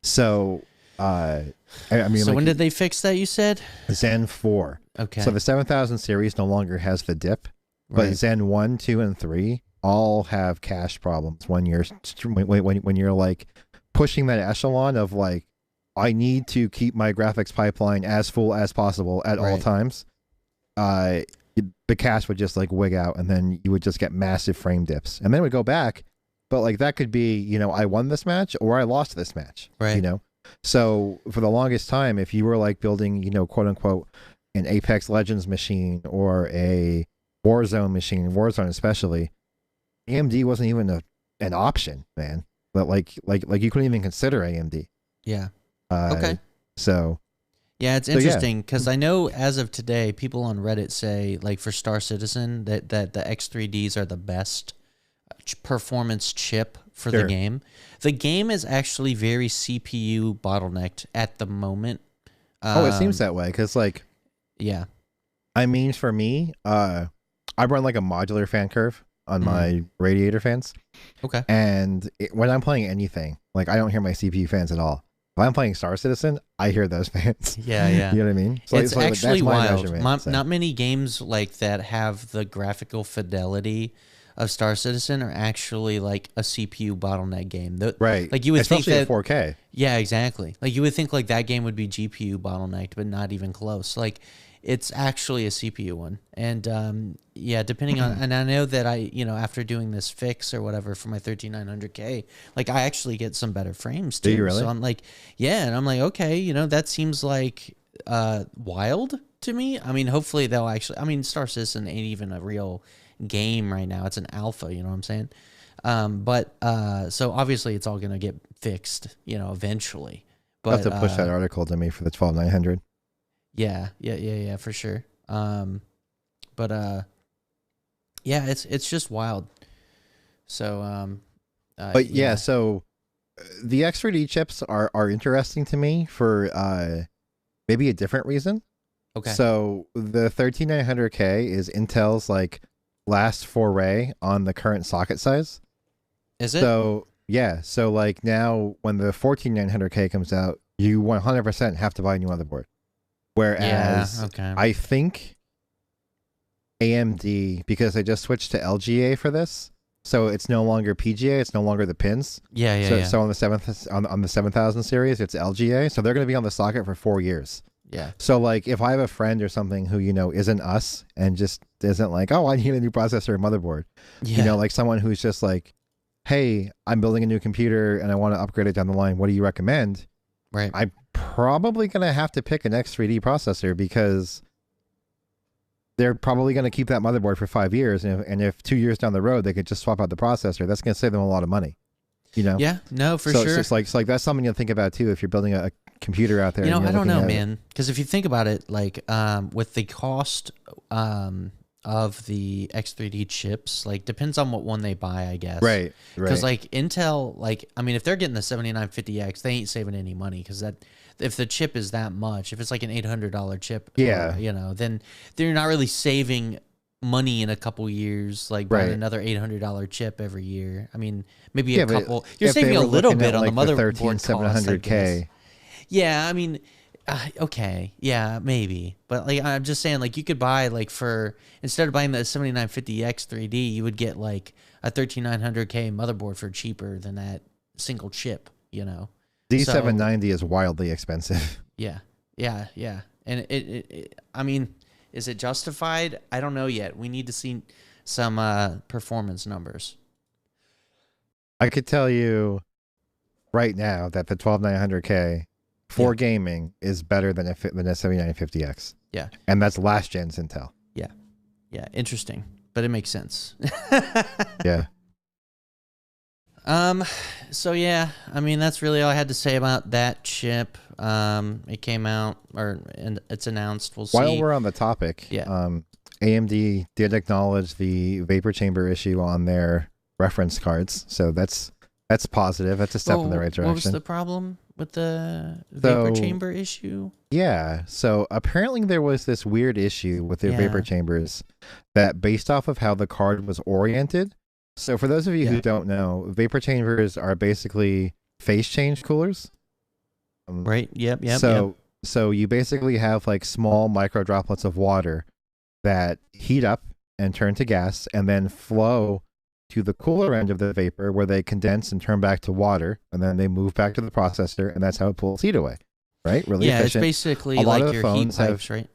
So, I mean, so like, when did they fix that? You said Zen 4. Okay. So the 7000 series no longer has the dip, but Zen 1, 2, and 3 all have cache problems when you're like pushing that echelon of like, I need to keep my graphics pipeline as full as possible at all times. The cache would just like wig out, and then you would just get massive frame dips, and then it would go back. But like that could be, I won this match or I lost this match, right? So for the longest time, if you were like building, quote unquote, an Apex Legends machine or a Warzone machine, Warzone especially, AMD wasn't even an option, man. But like you couldn't even consider AMD. Yeah. Okay. So. Yeah, it's interesting because I know as of today, people on Reddit say like for Star Citizen that the X3Ds are the best performance chip for the game. The game is actually very CPU bottlenecked at the moment. It seems that way because like. Yeah. I mean, for me, I run like a modular fan curve on my radiator fans. Okay. And when I'm playing anything, like I don't hear my CPU fans at all. If I'm playing Star Citizen, I hear those fans. Yeah, yeah. You know what I mean? So it's actually wild. Not many games like that have the graphical fidelity of Star Citizen are actually like a CPU bottleneck game. Right. Like you would especially think that 4K. Yeah, exactly. Like you would think like that game would be GPU bottlenecked, but not even close. Like it's actually a CPU one. And yeah, depending on, and I know that after doing this fix or whatever for my 13900K, like I actually get some better frames too. Do you really? So I'm like, yeah, and I'm like, okay, that seems like wild to me. I mean, hopefully they'll actually, I mean, Star Citizen ain't even a real game right now. It's an alpha, you know what I'm saying? But so obviously it's all going to get fixed, eventually. But I'll have to push that article to me for the 12900. Yeah, for sure. But yeah, it's just wild. So but yeah, so the X3D chips are interesting to me for maybe a different reason. Okay. So the 13900K is Intel's like last foray on the current socket size. Is it? So yeah, so like now when the 14900K comes out, you 100% have to buy a new motherboard. Whereas I think AMD, because they just switched to LGA for this, so it's no longer PGA, it's no longer the pins. So on the 7000 series, it's LGA. So they're going to be on the socket for 4 years. Yeah. So like if I have a friend or something who isn't us and just isn't like, oh, I need a new processor or motherboard. Yeah. Like someone who's just like, hey, I'm building a new computer and I want to upgrade it down the line. What do you recommend? Right. I'm probably going to have to pick an X3D processor because they're probably going to keep that motherboard for 5 years. And if 2 years down the road, they could just swap out the processor, that's going to save them a lot of money. Yeah, no, for sure. So it's like that's something to think about too if you're building a computer out there. I don't know, man. Because if you think about it, like with the cost of the X3D chips, like depends on what one they buy, I guess. Right. Because like Intel, like I mean, if they're getting the 7950X, they ain't saving any money because if the chip is that much, if it's like an $800 chip, then they're not really saving money in a couple years, like buying another $800 chip every year. I mean, maybe a couple. You're saving a little bit on the motherboard cost. 13700K. Yeah, I mean, okay, yeah, maybe, but like I'm just saying, like you could buy like instead of buying the 7950X 3D, you would get like a 13900K motherboard for cheaper than that single chip. D790 is wildly expensive. Yeah, and it I mean, is it justified? I don't know yet. We need to see some performance numbers. I could tell you right now that the 12900K for gaming is better than a 7950X. Yeah. And that's last gen's Intel. Yeah, interesting, but it makes sense. Yeah. So yeah, I mean that's really all I had to say about that chip. It came out and it's announced. We'll see. While we're on the topic, AMD did acknowledge the vapor chamber issue on their reference cards, so that's positive. That's a step in the right direction. What was the problem with the vapor chamber issue? Yeah, so apparently there was this weird issue with the vapor chambers that based off of how the card was oriented. So for those of you who don't know, vapor chambers are basically phase change coolers. Right. Yep. So you basically have like small micro droplets of water that heat up and turn to gas and then flow to the cooler end of the vapor where they condense and turn back to water, and then they move back to the processor, and that's how it pulls heat away. Right? Really efficient. It's basically like your heat pipes, right?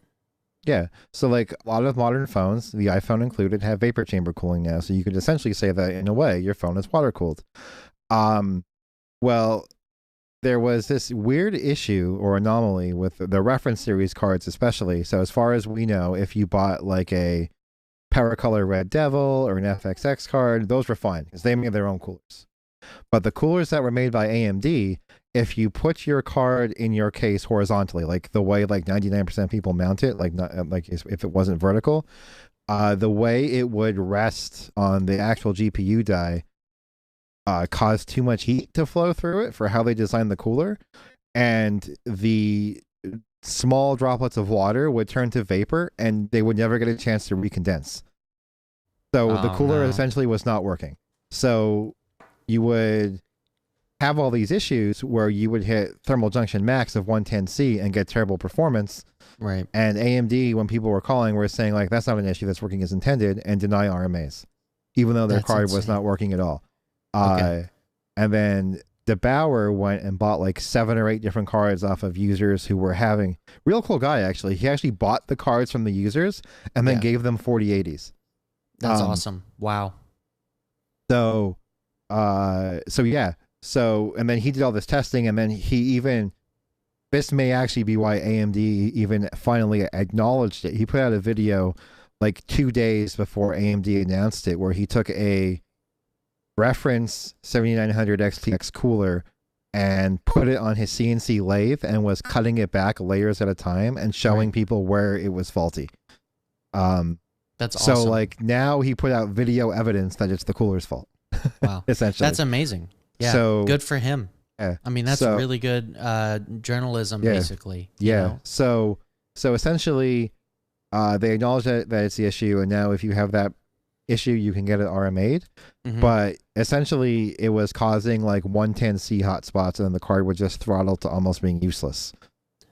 Yeah. So like a lot of modern phones, the iPhone included, have vapor chamber cooling now. So you could essentially say that in a way your phone is water cooled. Well, there was this weird issue or anomaly with the reference series cards especially. So as far as we know, if you bought like a Paracolor Red Devil or an FXX card, those were fine because they made their own coolers. But the coolers that were made by AMD, if you put your card in your case horizontally, like the way like 99% of people mount it, like not like if it wasn't vertical, the way it would rest on the actual GPU die caused too much heat to flow through it for how they designed the cooler, and the small droplets of water would turn to vapor, and they would never get a chance to recondense. So the cooler essentially was not working. So you would have all these issues where you would hit thermal junction max of 110C and get terrible performance. Right. And AMD, when people were calling, were saying like, that's not an issue, that's working as intended, and deny RMAs, even though their card was not working at all. Okay. And then DeBauer went and bought like 7 or 8 different cards off of users who were having real cool guy actually. He actually bought the cards from the users and then gave them 4080s. That's awesome. Wow. So yeah. So and then he did all this testing, and then this may actually be why AMD even finally acknowledged it. He put out a video like 2 days before AMD announced it, where he took a reference 7900 XTX cooler and put it on his CNC lathe and was cutting it back layers at a time and showing people where it was faulty. That's awesome. So like now he put out video evidence that it's the cooler's fault. Wow. Essentially. That's amazing. Yeah. So good for him. Yeah. I mean, that's really good journalism, basically. Yeah. So essentially, they acknowledge that it's the issue, and now if you have that issue, you can get it RMA'd. But essentially, it was causing like 110C hotspots, and then the card would just throttle to almost being useless.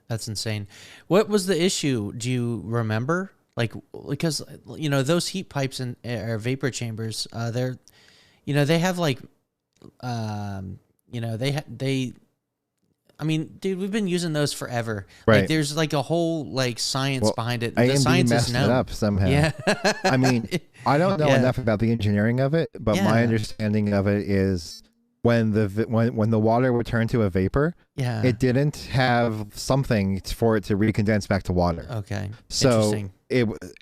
That's insane. What was the issue? Do you remember? Like, because those heat pipes and or vapor chambers, they're, they have like, I mean, dude, we've been using those forever. Right. Like, there's like a whole like science behind it. AMD The science messed is it known. up somehow. Yeah. I mean, I don't know enough about the engineering of it, but my understanding of it is when the water would turn to a vapor, it didn't have something for it to recondense back to water. Okay. So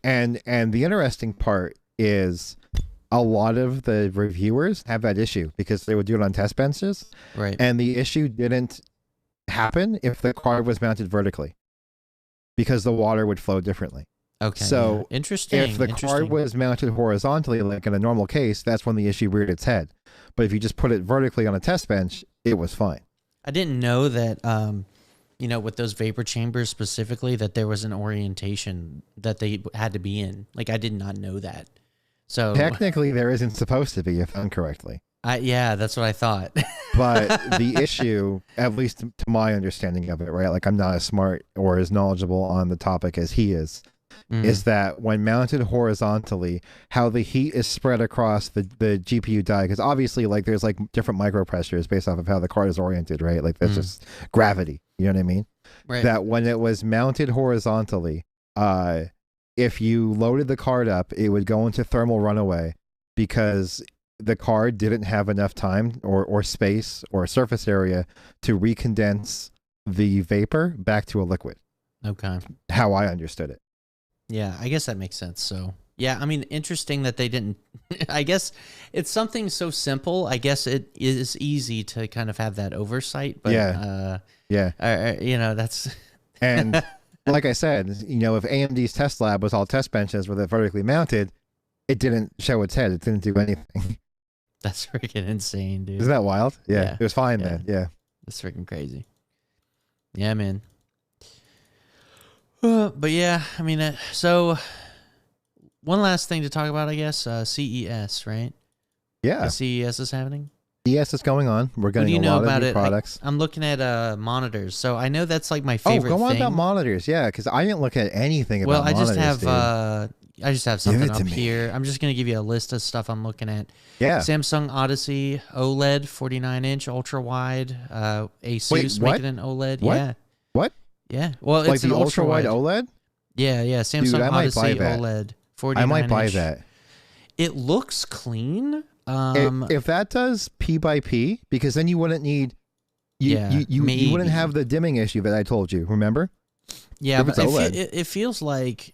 and the interesting part is a lot of the reviewers have that issue because they would do it on test benches. Right. And the issue didn't happen if the card was mounted vertically because the water would flow differently. Okay. So interesting. If the card was mounted horizontally, like in a normal case, that's when the issue reared its head. But if you just put it vertically on a test bench, it was fine. I didn't know that, with those vapor chambers specifically, that there was an orientation that they had to be in. Like, I did not know that. So technically, there isn't supposed to be, if done correctly. Yeah, that's what I thought. But the issue, at least to my understanding of it, right? Like, I'm not as smart or as knowledgeable on the topic as he is that when mounted horizontally, how the heat is spread across the GPU die, because obviously, like, there's like different micro pressures based off of how the card is oriented, right? Like, that's just gravity. You know what I mean? Right. That when it was mounted horizontally, if you loaded the card up, it would go into thermal runaway because the card didn't have enough time or space or surface area to recondense the vapor back to a liquid. Okay. How I understood it. Yeah, I guess that makes sense. So, yeah, I mean, interesting that they didn't. I guess it's something so simple. I guess it is easy to kind of have that oversight. But that's. And like I said, if AMD's test lab was all test benches where they're vertically mounted, it didn't show its head. It didn't do anything. That's freaking insane, dude. Isn't that wild? Yeah. It was fine then. Yeah. That's freaking crazy. Yeah, man. But yeah, I mean, so one last thing to talk about, I guess, CES, right? Yeah. The CES is happening. CES is going on. We're getting a lot of new products. I'm looking at monitors, so I know that's like my favorite thing. Oh, go on about monitors, yeah, because I didn't look at anything about monitors. Well, I just have something up here. I'm just gonna give you a list of stuff I'm looking at. Yeah. Samsung Odyssey OLED 49-inch ultra wide. Asus making an OLED. What? Yeah. What? Yeah. Well, like it's the an ultra wide OLED. Yeah. Samsung Dude, Odyssey OLED 49-inch. I might buy that. It looks clean. If that does P by P, because then you wouldn't need. You wouldn't have the dimming issue that I told you. Remember? Yeah, but it feels like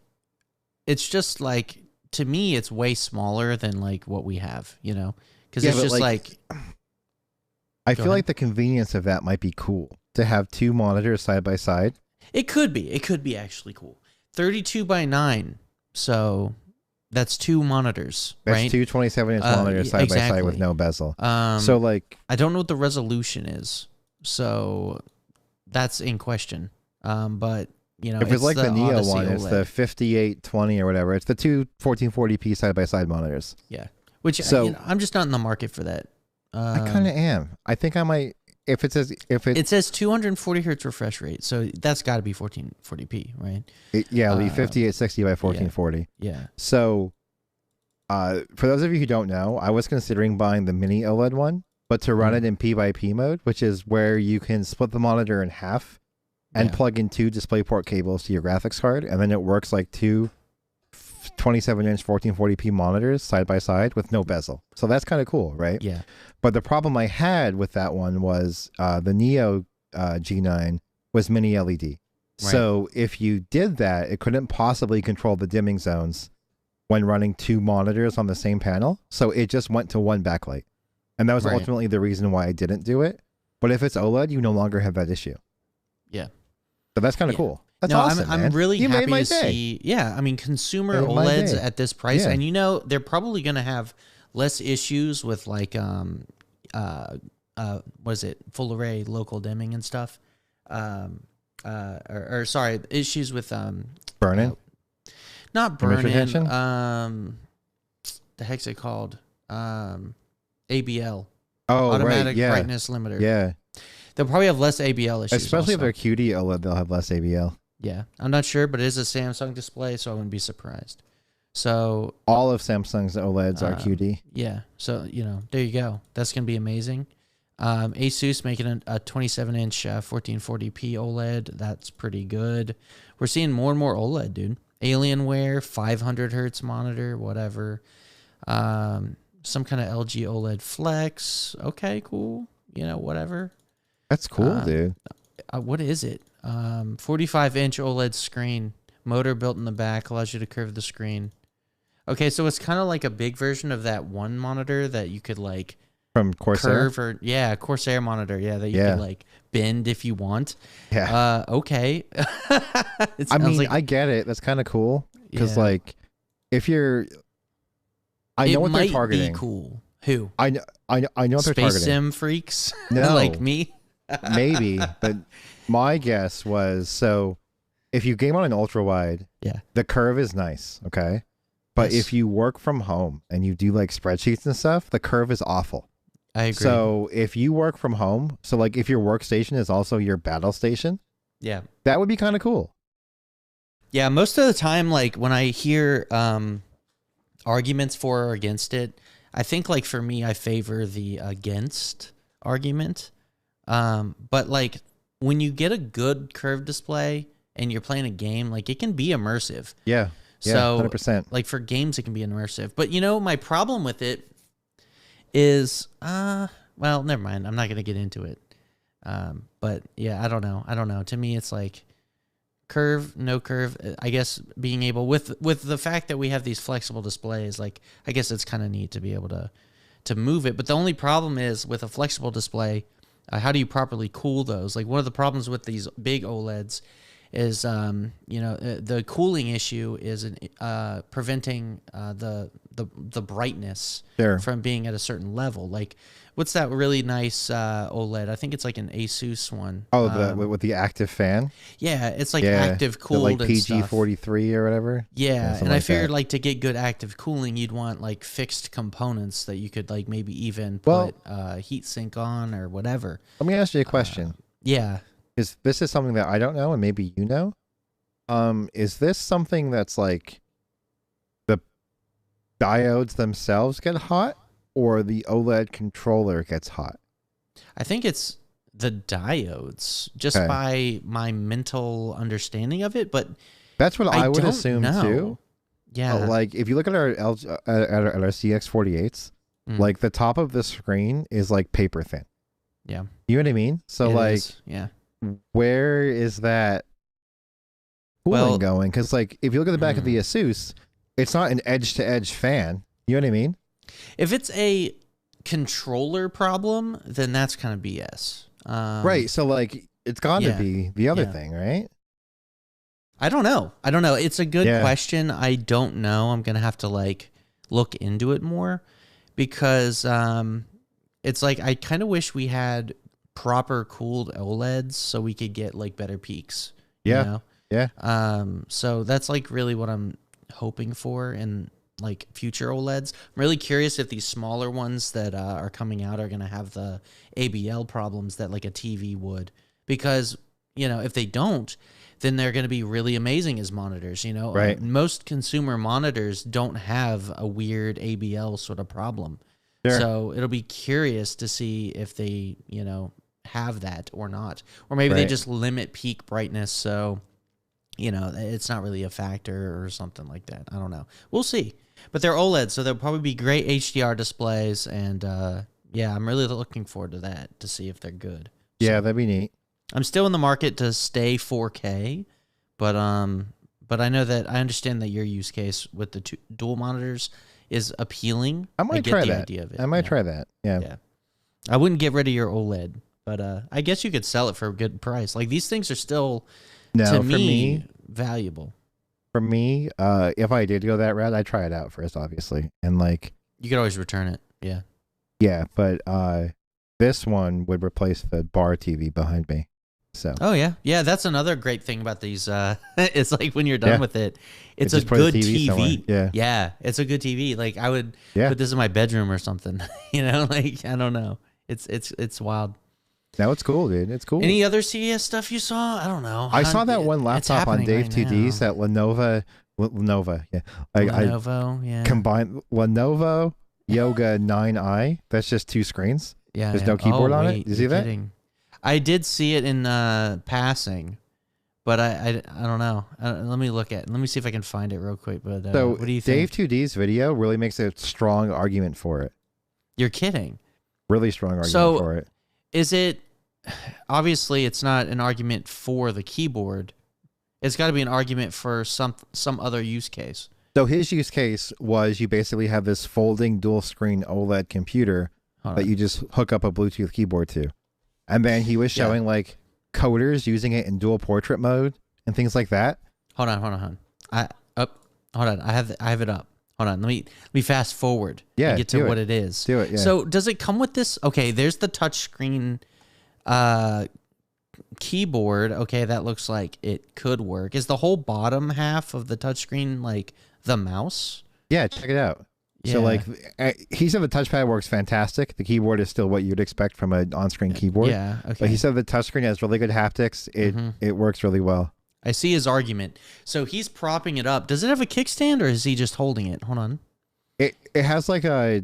it's just like, to me, it's way smaller than like what we have, because it's just like I feel like the convenience of that might be cool to have two monitors side by side. It could be actually cool. 32:9, so that's two monitors, right? That's two 27-inch monitors side by side with no bezel. So like, I don't know what the resolution is, so that's in question. But if it's like the Neo Odyssey one, OLED. it's the 5820 or whatever. It's the two 1440p side by side monitors. Yeah, which I'm just not in the market for that. I kind of am. I think I might. It says 240 hertz refresh rate, so that's got to be 1440p, right? It'll be 5860 by 1440. Yeah. So, for those of you who don't know, I was considering buying the mini OLED one but to run it in P by P mode, which is where you can split the monitor in half and plug in 2 DisplayPort cables to your graphics card, and then it works like 2 27-inch 1440p monitors side by side with no bezel. So that's kind of cool, right? Yeah. But the problem I had with that one was the Neo G9 was mini LED. Right. So if you did that, it couldn't possibly control the dimming zones when running 2 monitors on the same panel. So it just went to one backlight. And that was ultimately the reason why I didn't do it. But if it's OLED, you no longer have that issue. Yeah. So that's kind of cool. That's awesome, I'm really happy to see. Yeah, I mean, consumer OLEDs at this price, and they're probably going to have less issues with like what is it, full array local dimming and stuff, or sorry, issues with burn-in, not burn-in. The heck's it called? ABL. Automatic brightness limiter. Yeah. They'll probably have less ABL issues. Especially if they're QD OLED, they'll have less ABL. Yeah. I'm not sure, but it is a Samsung display, so I wouldn't be surprised. So all of Samsung's OLEDs are QD. Yeah. So, there you go. That's going to be amazing. Asus making a 27-inch 1440p OLED. That's pretty good. We're seeing more and more OLED, dude. Alienware, 500 hertz monitor, whatever. Some kind of LG OLED Flex. Okay, cool. Whatever. That's cool, dude. What is it? 45-inch OLED screen. Motor built in the back. Allows you to curve the screen. Okay, so it's kind of like a big version of that one monitor that you could like from Corsair. Curve Corsair monitor. Yeah, that you could like bend if you want. Yeah. Okay. I get it. That's kind of cool because like if you're, I know what they're targeting. Be cool. Who? I know what they're targeting. Space sim freaks. No, like me. Maybe, but my guess was, so if you game on an ultra wide, the curve is nice, okay? But if you work from home and you do like spreadsheets and stuff, the curve is awful. I agree. So if you work from home, so like if your workstation is also your battle station, that would be kind of cool. Yeah, most of the time, like when I hear arguments for or against it, I think like for me, I favor the against argument. But like when you get a good curved display and you're playing a game, like it can be immersive. Yeah. So 100%. Like for games, it can be immersive. But my problem with it is, well, never mind. I'm not going to get into it. But yeah, I don't know. To me, it's like curve, no curve. I guess being able with the fact that we have these flexible displays, like I guess it's kind of neat to be able to move it. But the only problem is with a flexible display, how do you properly cool those? Like one of the problems with these big OLEDs is, the cooling issue is preventing the brightness from being at a certain level. Like, what's that really nice OLED? I think it's like an Asus one. Oh, with the active fan? Yeah, it's like active cooled, like PG43 or whatever. Yeah, and I figured like to get good active cooling, you'd want like fixed components that you could like maybe even put heat sink on or whatever. Let me ask you a question. This is something that I don't know, and maybe you know. Is this something that's like the diodes themselves get hot, or the OLED controller gets hot? I think it's the diodes, just by my mental understanding of it. But that's what I would assume too. Yeah, like if you look at our CX48s, like the top of the screen is like paper thin. Yeah, you know what I mean. So where is that cooling going? Because like if you look at the back of the Asus, it's not an edge-to-edge fan. You know what I mean? If it's a controller problem, then that's kind of BS. Right. So like it's got to be the other thing, right? I don't know. It's a good question. I don't know. I'm gonna have to like look into it more because it's like I kind of wish we had proper cooled OLEDs so we could get like better peaks. Yeah. So that's like really what I'm hoping for in like future OLEDs. I'm really curious if these smaller ones that are coming out are going to have the ABL problems that like a TV would, because if they don't, then they're going to be really amazing as monitors. Right. Most consumer monitors don't have a weird ABL sort of problem. Sure. So it'll be curious to see if they, have that or not. Or maybe they Right. just limit peak brightness so, it's not really a factor or something like that. I don't know. We'll see. But they're OLED, so they'll probably be great HDR displays. And, I'm really looking forward to that to see if they're good. Yeah, So that'd be neat. I'm still in the market to stay 4K, but I know that I understand that your use case with the dual monitors is appealing. I might get try the that. idea of it. I might try that. Yeah. Yeah. I wouldn't get rid of your OLED, but I guess you could sell it for a good price. Like these things are still No, to for me, valuable. if I did go that route, I'd try it out first, obviously. And like, You could always return it. Yeah. yeah, but this one would replace the bar TV behind me. So Oh yeah. Yeah, that's another great thing about these it's like when you're done Yeah. with it, it's It a just put a good TV somewhere. TV. Yeah. Yeah, it's a good TV. Like I would Yeah. put this in my bedroom or something. Like I don't know. It's wild. No, it's cool, dude. It's cool. Any other CES stuff you saw? I don't know. I saw that one It's laptop on happening Dave right 2D's, now. that Lenovo, yeah. I Lenovo, yeah. combined Lenovo Yoga 9i. That's just two screens. Yeah. There's no keyboard on it? You see you're that? kidding. I did see it in passing, but I don't know. Let me see if I can find it real quick. But So what do you Dave think? 2D's video really makes a strong argument for it. You're kidding. Really strong argument So- for it. Is it obviously it's not an argument for the keyboard. It's got to be an argument for some other use case. So his use case was you basically have this folding dual screen OLED computer Hold that on. you just hook up a Bluetooth keyboard to. And then he was Yeah. showing like coders using it in dual portrait mode and things like that. Hold on. Hold on. I have it up. Hold on. Let me fast forward. Yeah, And get to do what it. it is. Do it, yeah. So does it come with this? Okay, there's the touchscreen keyboard. Okay, that looks like it could work. Is the whole bottom half of the touchscreen like the mouse? Yeah, check it out. So Yeah. like he said the touchpad works fantastic. The keyboard is still what you'd expect from an on-screen keyboard. Yeah. Okay. But he said the touchscreen has really good haptics. It works really well. I see his argument. So he's propping it up. Does it have a kickstand or is he just holding it? Hold on. It has like a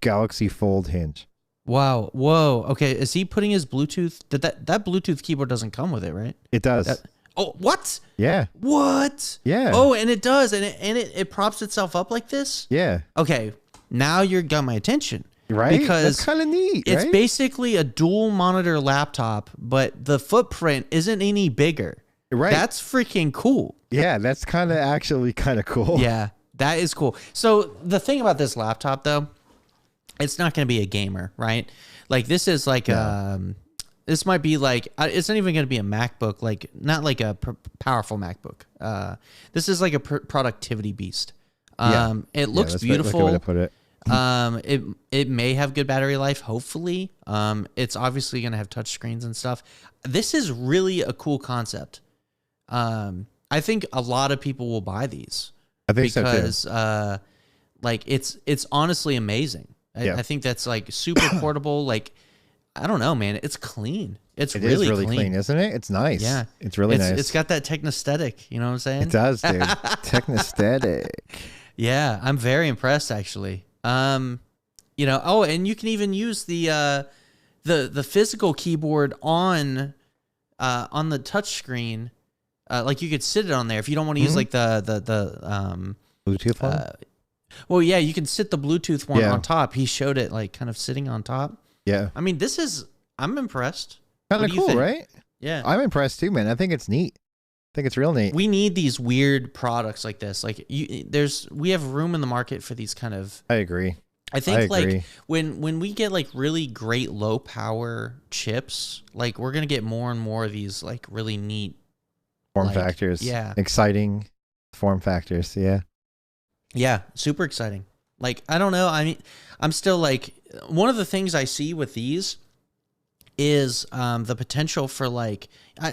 Galaxy Fold hinge. Wow. Whoa. Okay. Is he putting his Bluetooth? Did that Bluetooth keyboard doesn't come with it, right? It does. Oh, what? Yeah. What? Yeah. Oh, and it does, and it props itself up like this. Yeah. Okay. Now you got my attention. Right? Because that's kind of neat, it's right? basically a dual monitor laptop, but the footprint isn't any bigger. Right. That's freaking cool. Yeah, that's kind of actually kind of cool. Yeah, that is cool. So the thing about this laptop, though, it's not going to be a gamer, right? Like this is like this might be like it's not even going to be a MacBook, like not like a powerful MacBook. This is like a productivity beast. It looks that's beautiful. a way to put it. It may have good battery life, hopefully. It's obviously going to have touch screens and stuff. This is really a cool concept. I think a lot of people will buy these. I think so too. Because like it's honestly amazing. I think that's like super portable. Like I don't know, man. It's clean. It is really clean, isn't it? It's nice. Yeah, it's really nice. It's got that technosthetic. You know what I'm saying? It does, dude. Technosthetic. Yeah, I'm very impressed actually. Oh, and you can even use the physical keyboard on the touch screen. Like you could sit it on there if you don't want to use like the Bluetooth one. Well, yeah, you can sit the Bluetooth one Yeah. on top. He showed it like kind of sitting on top. Yeah, I mean, I'm impressed. kind What of do you cool, think? right? Yeah. I'm impressed too, man. I think it's neat. I think it's real neat. We need these weird products like this. Like we have room in the market for these kind of. I agree. I think agree. like when we get like really great low power chips, like we're gonna get more and more of these like really neat Form like, factors. yeah. Exciting form factors. Yeah. Yeah, super exciting. Like, I don't know. I mean, I'm still like, one of the things I see with these is the potential for like,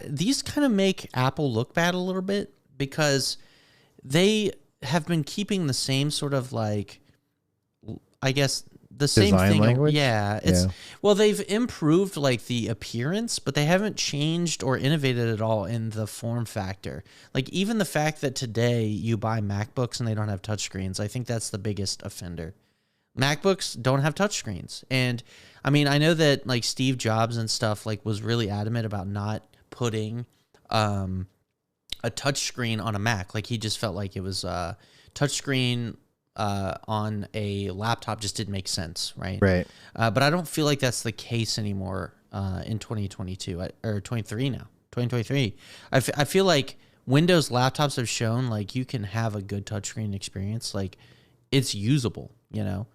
these kind of make Apple look bad a little bit because they have been keeping the same sort of like, I guess, the same Design thing. language? Yeah. Well, they've improved like the appearance, but they haven't changed or innovated at all in the form factor. Like even the fact that today you buy MacBooks and they don't have touchscreens, I think that's the biggest offender. MacBooks don't have touchscreens. And I mean, I know that like Steve Jobs and stuff like was really adamant about not putting a touchscreen on a Mac. Like he just felt like it was touchscreen on a laptop just didn't make sense, right? Right. But I don't feel like that's the case anymore in 2022 or 23 now. 2023. I feel like Windows laptops have shown like you can have a good touchscreen experience. Like it's usable, you know,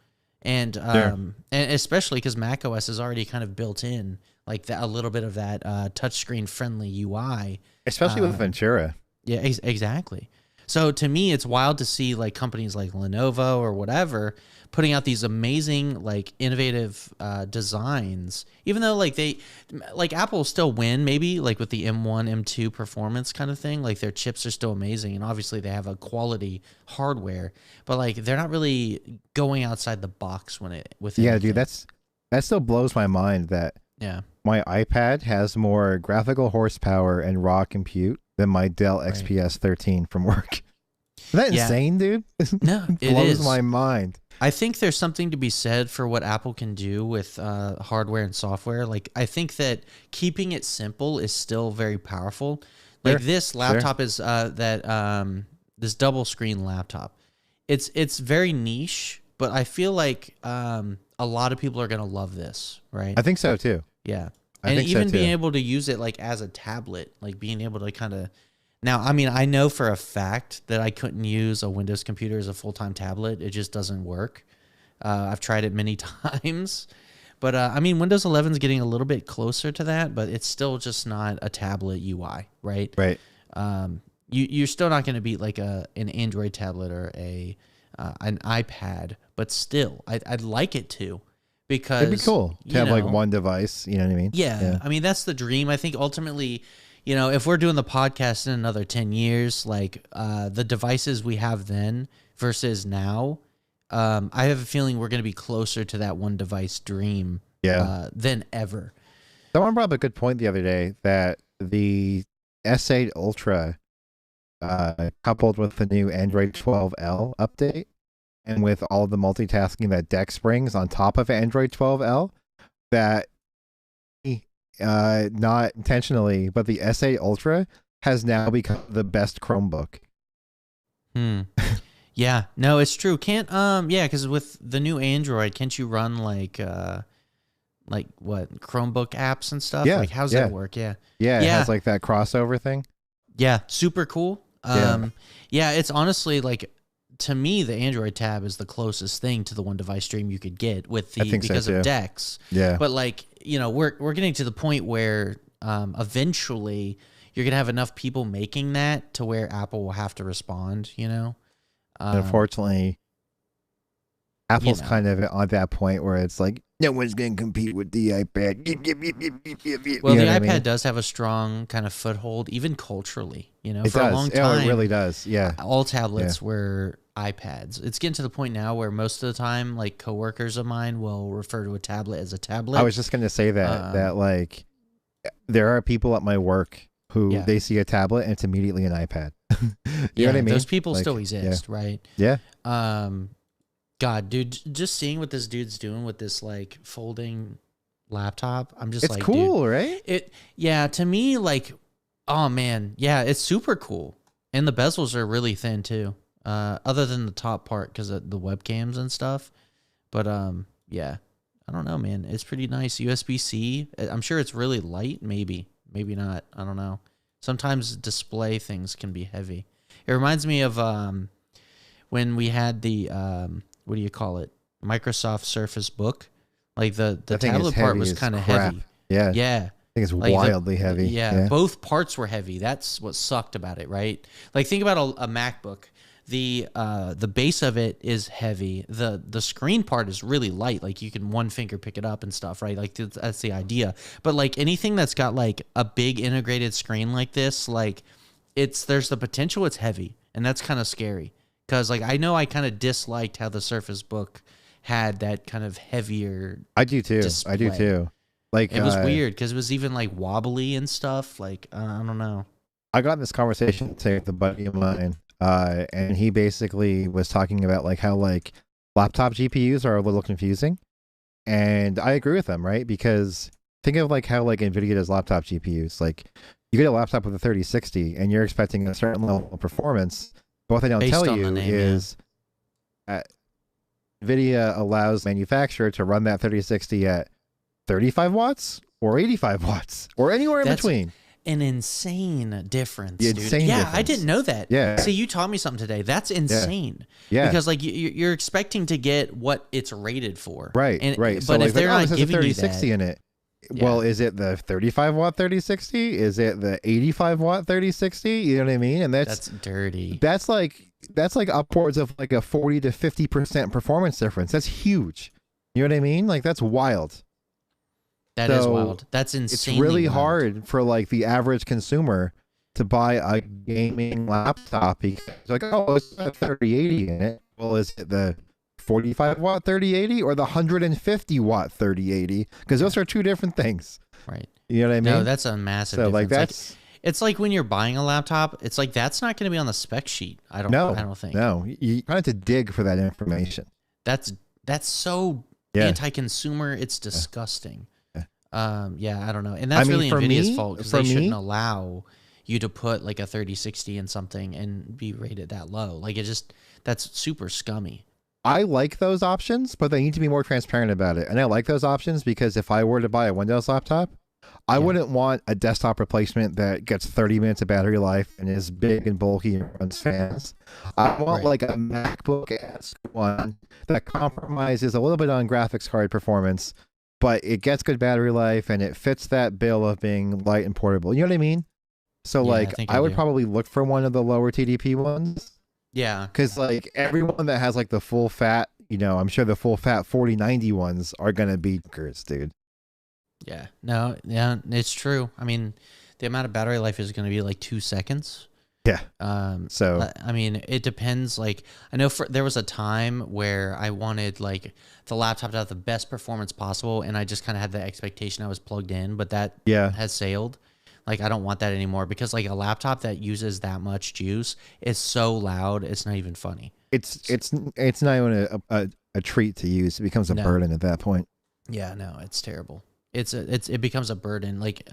and and especially because Mac OS is already kind of built in like that, a little bit of that touchscreen friendly UI, especially with Ventura. Yeah, exactly. So to me, it's wild to see like companies like Lenovo or whatever putting out these amazing, like innovative designs, even though like Apple will still win maybe like with the M1, M2 performance kind of thing. Like their chips are still amazing. And obviously they have a quality hardware, but like they're not really going outside the box with Yeah, anything. dude, that still blows my mind that my iPad has more graphical horsepower and raw compute than my Dell XPS 13 from work. Is that insane, dude? No, it blows my mind. I think there's something to be said for what Apple can do with hardware and software. Like, I think that keeping it simple is still very powerful. Like this laptop is this double screen laptop. It's very niche, but I feel like a lot of people are gonna love this, right? I think so too. Yeah, I and think even so too. being able to use it like as a tablet, like being able to kind of. Now, I mean, I know for a fact that I couldn't use a Windows computer as a full-time tablet. It just doesn't work. I've tried it many times. But, I mean, Windows 11 is getting a little bit closer to that, but it's still just not a tablet UI, right? Right. You're still not going to beat like an Android tablet or an iPad, but still, I'd like it to. Because it'd be cool to have like one device, you know what I mean? Yeah. I mean, that's the dream. I think ultimately, you know, if we're doing the podcast in another 10 years, like the devices we have then versus now, I have a feeling we're going to be closer to that one device dream than ever. Someone brought up a good point the other day that the S8 Ultra coupled with the new Android 12L update and with all the multitasking that Dex brings on top of Android 12L, that not intentionally, but the S8 Ultra has now become the best Chromebook. Yeah, no, it's true. Can't because with the new Android, can't you run like what Chromebook apps and stuff? Yeah, like how's that work? Yeah, it has like that crossover thing. Yeah, super cool. It's honestly like, to me, the Android tab is the closest thing to the one device stream you could get with because of Dex. Yeah. But like, you know, we're getting to the point where eventually you're gonna have enough people making that to where Apple will have to respond, you know? Unfortunately, Apple's kind of on that point where it's like, no one's going to compete with the iPad. Well, the iPad does have a strong kind of foothold, even culturally, you know, for a long time. It really does. Yeah. All tablets were iPads. It's getting to the point now where most of the time, like coworkers of mine will refer to a tablet as a tablet. I was just going to say that like there are people at my work who they see a tablet and it's immediately an iPad. you know what I mean? Those people still exist, right? Yeah. God, dude, just seeing what this dude's doing with this like folding laptop, I'm just it's cool, right? To me, like, oh man, yeah, it's super cool. And the bezels are really thin too. Other than the top part because of the webcams and stuff. But I don't know, man. It's pretty nice. USB-C. I'm sure it's really light. Maybe not. I don't know. Sometimes display things can be heavy. It reminds me of when we had the what do you call it? Microsoft Surface Book. Like the tablet part was kind of heavy. Yeah. Yeah. I think it's like wildly heavy. Yeah, both parts were heavy. That's what sucked about it, right? Like think about a MacBook. The base of it is heavy. The screen part is really light. Like you can one finger pick it up and stuff, right? Like that's the idea. But like anything that's got like a big integrated screen like this, like there's the potential it's heavy, and that's kind of scary. Because like I know I kind of disliked how the Surface Book had that kind of heavier. I do too. Display. I do too. Like it was weird because it was even like wobbly and stuff. Like I don't know. I got in this conversation today with a buddy of mine, and he basically was talking about like how like laptop GPUs are a little confusing. And I agree with them, right? Because think of like how like NVIDIA does laptop GPUs. Like you get a laptop with a 3060 and you're expecting a certain level of performance. But what they don't Based tell on the you name, is NVIDIA allows manufacturer to run that 3060 at 35 watts or 85 watts or anywhere in That's between. An insane difference, The dude. insane Yeah, difference. I didn't know that. Yeah. See, you taught me something today. That's insane. Yeah. Because like you're expecting to get what it's rated for. Right, And, right. But So if like, they're oh, not this has a giving you 3060 that, in it. Yeah. Well, is it the 35 watt 3060? Is it the 85 watt 3060? You know what I mean? And that's dirty. that's like upwards of like a 40 to 50% performance difference. That's huge. You know what I mean? Like that's wild. That is So, wild. That's insane. It's really hard for like the average consumer to buy a gaming laptop because it's like, oh, it's got 3080 in it. Well, is it the 45 watt 3080 or the 150 watt 3080? Because those are two different things. Right. You know what I mean? No, that's a massive so difference. like that's it's like when you're buying a laptop, it's like that's not going to be on the spec sheet. I don't think. No, you kind of have to dig for that information. That's so anti-consumer. It's disgusting. Yeah, I don't know. And that's really NVIDIA's fault because they shouldn't allow you to put like a 3060 in something and be rated that low. Like that's super scummy. I like those options, but they need to be more transparent about it. And I like those options because if I were to buy a Windows laptop, I wouldn't want a desktop replacement that gets 30 minutes of battery life and is big and bulky and runs fast. I want like a MacBook-esque one that compromises a little bit on graphics card performance, but it gets good battery life and it fits that bill of being light and portable. You know what I mean? So like I would probably look for one of the lower TDP ones. Yeah. Because like everyone that has like the full fat, you know, I'm sure the full fat 4090 ones are going to be good, dude. Yeah. No, yeah, it's true. I mean, the amount of battery life is going to be like 2 seconds. Yeah. So I mean, it depends. Like I know there was a time where I wanted like the laptop to have the best performance possible, and I just kind of had the expectation I was plugged in, but that has sailed. Like I don't want that anymore because like a laptop that uses that much juice is so loud, it's not even funny. It's not even a treat to use. It becomes a burden at that point. Yeah, no, it's terrible. It becomes a burden. Like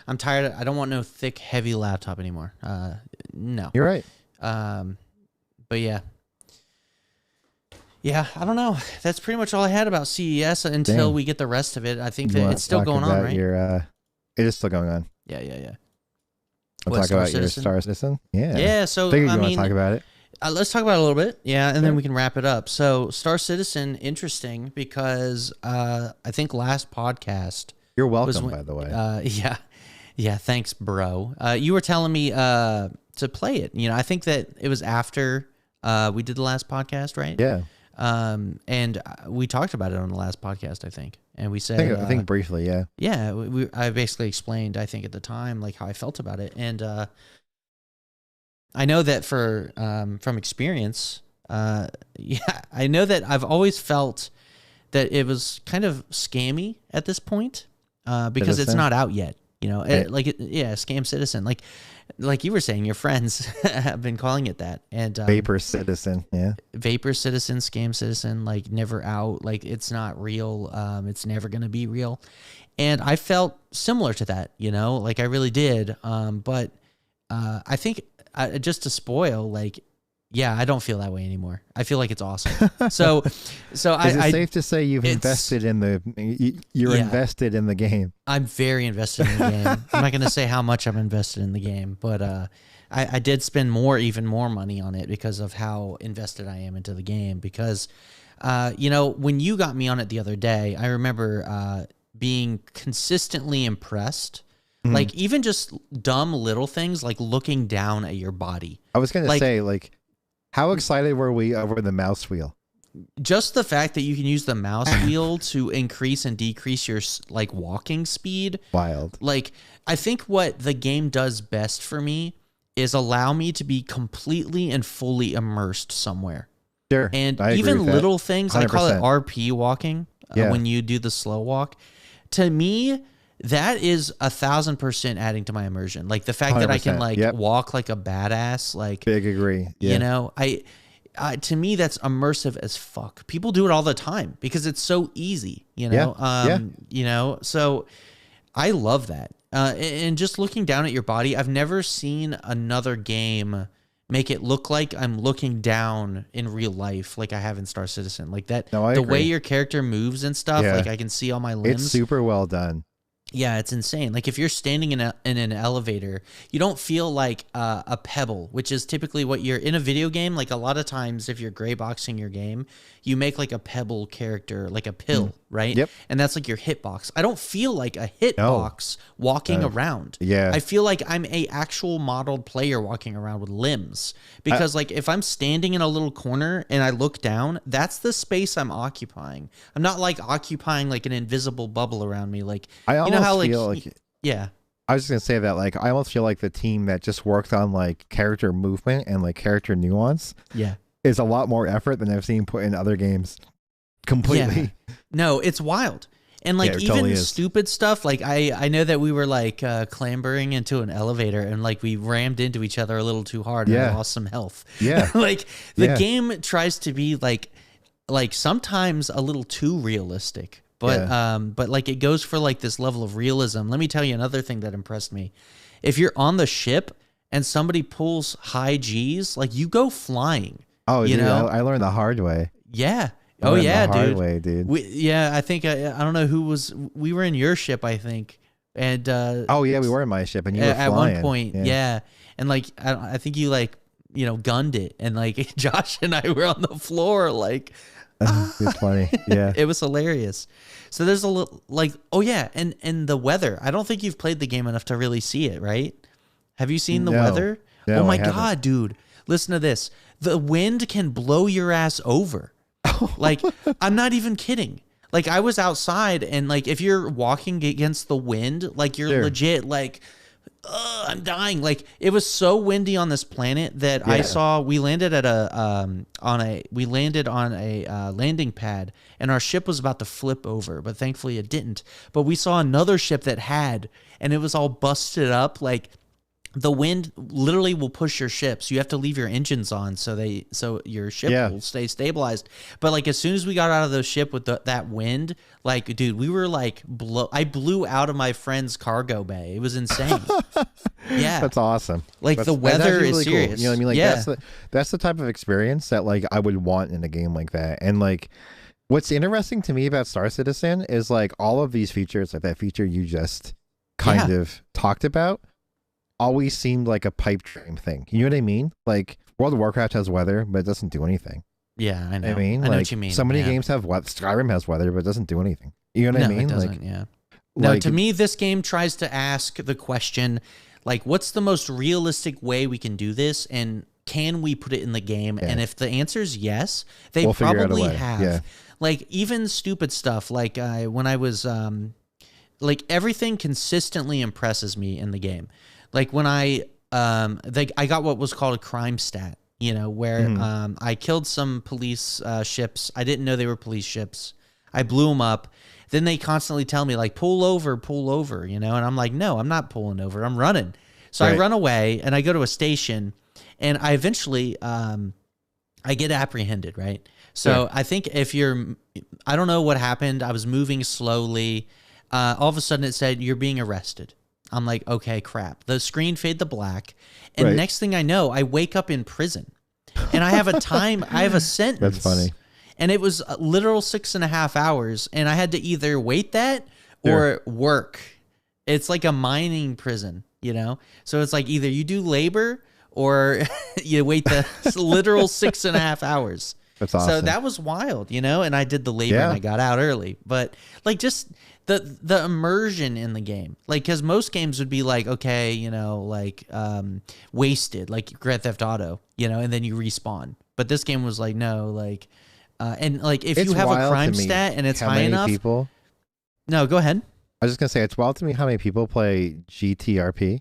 I'm tired. I don't want no thick, heavy laptop anymore. No, you're right. But yeah, I don't know. That's pretty much all I had about CES until we get the rest of it. I think that it's still going on, right? It is still going on. Yeah. We'll talk about your Star Citizen. Yeah. So I want to talk about it. Let's talk about it a little bit. Yeah, and then we can wrap it up. So Star Citizen, interesting because I think last podcast. You're welcome, by the way. Yeah. Thanks, bro. You were telling me to play it. You know, I think that it was after we did the last podcast, right? Yeah. And we talked about it on the last podcast, I think. And we said, I think briefly, yeah. Yeah, I basically explained, I think at the time, like how I felt about it. And I know that from experience, I know that I've always felt that it was kind of scammy at this point because it's not out yet. You know, Scam Citizen. Like you were saying, your friends have been calling it that. And Vapor Citizen, yeah. Vapor Citizen, Scam Citizen, like never out. Like it's not real. It's never going to be real. And I felt similar to that, you know, like I really did. But I think just to spoil, like, yeah, I don't feel that way anymore. I feel like it's awesome. So is it safe to say you've invested in you're invested in the game? I'm very invested in the game. I'm not going to say how much I'm invested in the game, but I did spend even more money on it because of how invested I am into the game. Because, you know, when you got me on it the other day, I remember being consistently impressed. Like even just dumb little things like looking down at your body. I was going to say, like, how excited were we over the mouse wheel? Just the fact that you can use the mouse wheel to increase and decrease your like walking speed. Wild. Like I think what the game does best for me is allow me to be completely and fully immersed somewhere. Sure. And even little things, 100%. I call it RP walking when you do the slow walk. To me, that is 1,000% adding to my immersion. Like the fact that I can like walk like a badass, like big agree. Yeah. You know, To me, that's immersive as fuck. People do it all the time because it's so easy, you know? You know, so I love that. And just looking down at your body, I've never seen another game make it look like I'm looking down in real life like I have in Star Citizen. Like that, No, I the agree. way your character moves and stuff, like I can see all my limbs. It's super well done. Yeah, it's insane. Like if you're standing in an elevator, you don't feel like a pebble, which is typically what you're in a video game. Like a lot of times, if you're gray boxing your game, you make like a pebble character, like a pill, right? Yep. And that's like your hitbox. I don't feel like a hitbox walking around. Yeah. I feel like I'm a actual modeled player walking around with limbs because like if I'm standing in a little corner and I look down, that's the space I'm occupying. I'm not like occupying like an invisible bubble around me. Like I almost you know how feel like yeah. I was just gonna say that like I almost feel like the team that just worked on like character movement and like character nuance is a lot more effort than I've seen put in other games completely. Yeah. No, it's wild. And like it even totally is. stupid stuff, like I know that we were like clambering into an elevator and like we rammed into each other a little too hard and I lost some health. Yeah. Like the game tries to be like sometimes a little too realistic. But like it goes for like this level of realism. Let me tell you another thing that impressed me. If you're on the ship and somebody pulls high G's, like you go flying. Oh, you dude, know? I learned the hard way. Yeah. I Oh learned yeah, the hard dude. way, dude. I think I don't know who was. We were in your ship, I think, and oh yeah, we were in my ship, and you were at flying. one point, yeah. And like I think you like gunned it, and like Josh and I were on the floor, like it's funny, yeah. it was hilarious. So there's a little like and the weather. I don't think you've played the game enough to really see it, right? Have you seen the weather? No, oh my I haven't. god, dude! Listen to this. The wind can blow your ass over. Like, I'm not even kidding. Like, I was outside, and like, if you're walking against the wind, like you're legit like, I'm dying. Like, it was so windy on this planet that I saw. We landed at a landing pad, and our ship was about to flip over, but thankfully it didn't. But we saw another ship that had, and it was all busted up, like. The wind literally will push your ship, so you have to leave your engines on so your ship will stay stabilized. But like as soon as we got out of the ship with that wind, like dude, we were like I blew out of my friend's cargo bay. It was insane. Yeah, that's awesome. Like the weather is serious. Cool. You know what I mean? Like that's the type of experience that like I would want in a game like that. And like what's interesting to me about Star Citizen is like all of these features, like that feature you just kind of talked about, always seemed like a pipe dream thing. You know what I mean? Like World of Warcraft has weather, but it doesn't do anything. Yeah, I know. I mean, I know like, what you mean. So many games have weather. Skyrim has weather, but it doesn't do anything. You know what I mean? It doesn't, like, yeah. No, to me, this game tries to ask the question, like, what's the most realistic way we can do this, and can we put it in the game? And if the answer is yes, they probably have. Yeah. Like even stupid stuff, like when I was, like everything consistently impresses me in the game. Like when I got what was called a crime stat, you know, where I killed some police ships. I didn't know they were police ships. I blew them up. Then they constantly tell me like, pull over, you know, and I'm like, no, I'm not pulling over. I'm running. So I run away and I go to a station and I eventually, I get apprehended, right? So I think I don't know what happened. I was moving slowly. All of a sudden it said, you're being arrested. I'm like, okay, crap. The screen fade to black. And next thing I know, I wake up in prison. And I have a sentence. That's funny. And it was a literal 6.5 hours. And I had to either wait that or work. It's like a mining prison, you know? So it's like either you do labor or you wait the literal 6.5 hours. That's awesome. So that was wild, you know? And I did the labor and I got out early. But like just the immersion in the game, like, because most games would be like, okay, you know, like wasted, like Grand Theft Auto, you know, and then you respawn. But this game was like, no, like, and like if you have a crime stat and it's high enough. No, go ahead. I was just gonna say it's wild to me how many people play GTRP.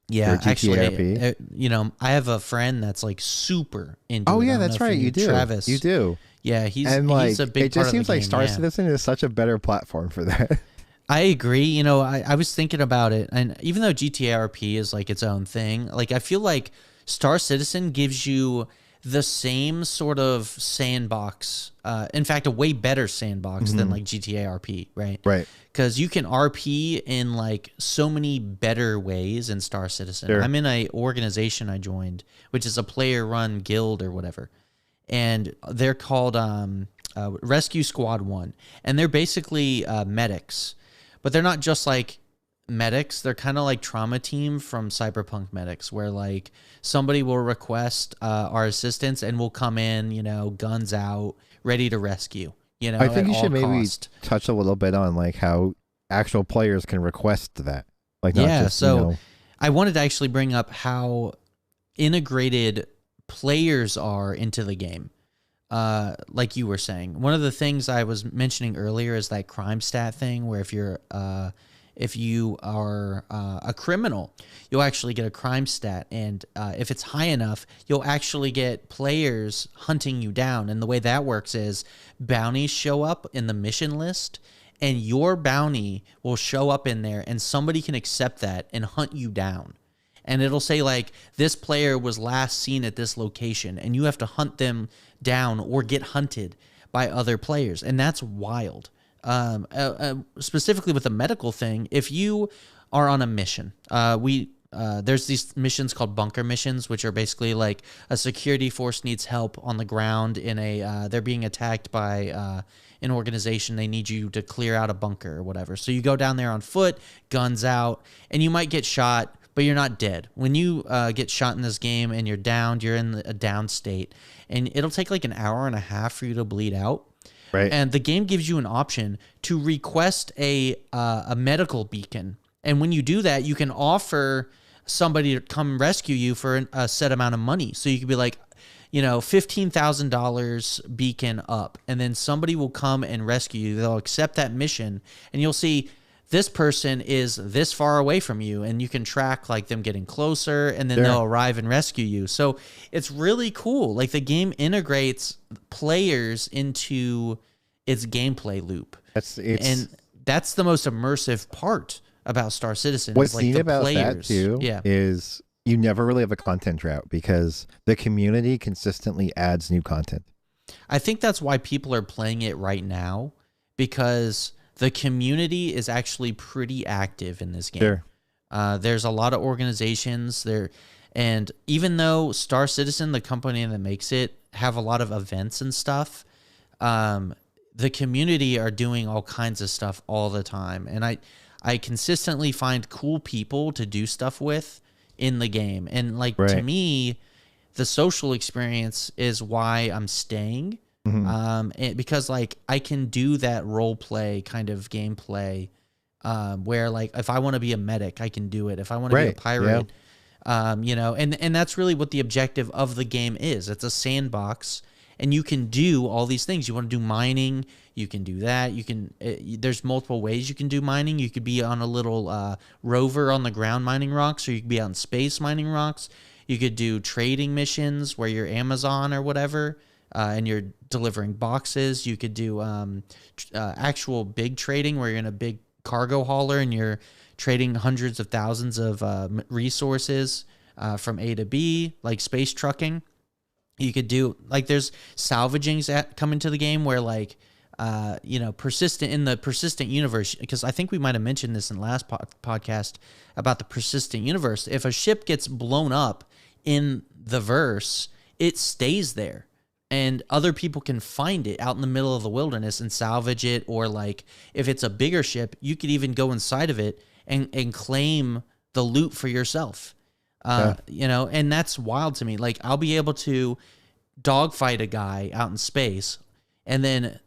Yeah, actually, you know, I have a friend that's like super into. Oh yeah, that's right. You do, Travis. You do. Yeah, he's a big. It just seems like Star Citizen is such a better platform for that. I agree. You know, I was thinking about it, and even though GTRP is like its own thing, like I feel like Star Citizen gives you the same sort of sandbox. In fact, a way better sandbox than like GTA RP, right? Right. Because you can RP in like so many better ways in Star Citizen. Sure. I'm in a organization I joined, which is a player-run guild or whatever, and they're called Rescue Squad 1, and they're basically medics, but they're not just like medics. They're kind of like trauma team from Cyberpunk medics, where like somebody will request our assistance and we'll come in, you know, guns out, ready to rescue. You know, I think you at should all maybe cost. touch a little bit on like how actual players can request that. Like, not Yeah, just, so you know, I wanted to actually bring up how integrated players are into the game. Like you were saying, one of the things I was mentioning earlier is that crime stat thing, where if you are a criminal, you'll actually get a crime stat, and if it's high enough, you'll actually get players hunting you down. And the way that works is bounties show up in the mission list, and your bounty will show up in there, and somebody can accept that and hunt you down. And it'll say like, this player was last seen at this location, and you have to hunt them down or get hunted by other players. And that's wild. Specifically with the medical thing, if you are on a mission, there's these missions called bunker missions, which are basically like a security force needs help on the ground in a, they're being attacked by an organization. They need you to clear out a bunker or whatever. So you go down there on foot, guns out, and you might get shot, but you're not dead. When you get shot in this game and you're downed, you're in a down state, and it'll take like an hour and a half for you to bleed out. right. And the game gives you an option to request a medical beacon. And when you do that, you can offer somebody to come rescue you for a set amount of money. So you could be like, you know, $15,000 beacon up, and then somebody will come and rescue you. They'll accept that mission, and you'll see this person is this far away from you, and you can track like them getting closer, and then they'll arrive and rescue you. So it's really cool. Like, the game integrates players into its gameplay loop. And that's the most immersive part about Star Citizen. What's like neat the about players. that too is you never really have a content drought, because the community consistently adds new content. I think that's why people are playing it right now, because the community is actually pretty active in this game. Sure. There's a lot of organizations there, and even though Star Citizen, the company that makes it, have a lot of events and stuff, the community are doing all kinds of stuff all the time, and I consistently find cool people to do stuff with in the game. And like, to me, the social experience is why I'm staying. Because like, I can do that role play kind of gameplay, where like, if I want to be a medic, I can do it. If I want to be a pirate, you know, and that's really what the objective of the game is. It's a sandbox, and you can do all these things. You want to do mining, you can do that. You can, there's multiple ways you can do mining. You could be on a little rover on the ground mining rocks, or you could be out in space mining rocks. You could do trading missions where you're Amazon or whatever, and you're delivering boxes. You could do actual big trading where you're in a big cargo hauler and you're trading hundreds of thousands of resources from A to B, like space trucking. You could do, like, there's salvagings that come into the game where, like, you know, in the persistent universe, because I think we might have mentioned this in the last podcast about the persistent universe. If a ship gets blown up in the verse, it stays there, and other people can find it out in the middle of the wilderness and salvage it. Or like, if it's a bigger ship, you could even go inside of it and claim the loot for yourself. You know, and that's wild to me. Like, I'll be able to dogfight a guy out in space and then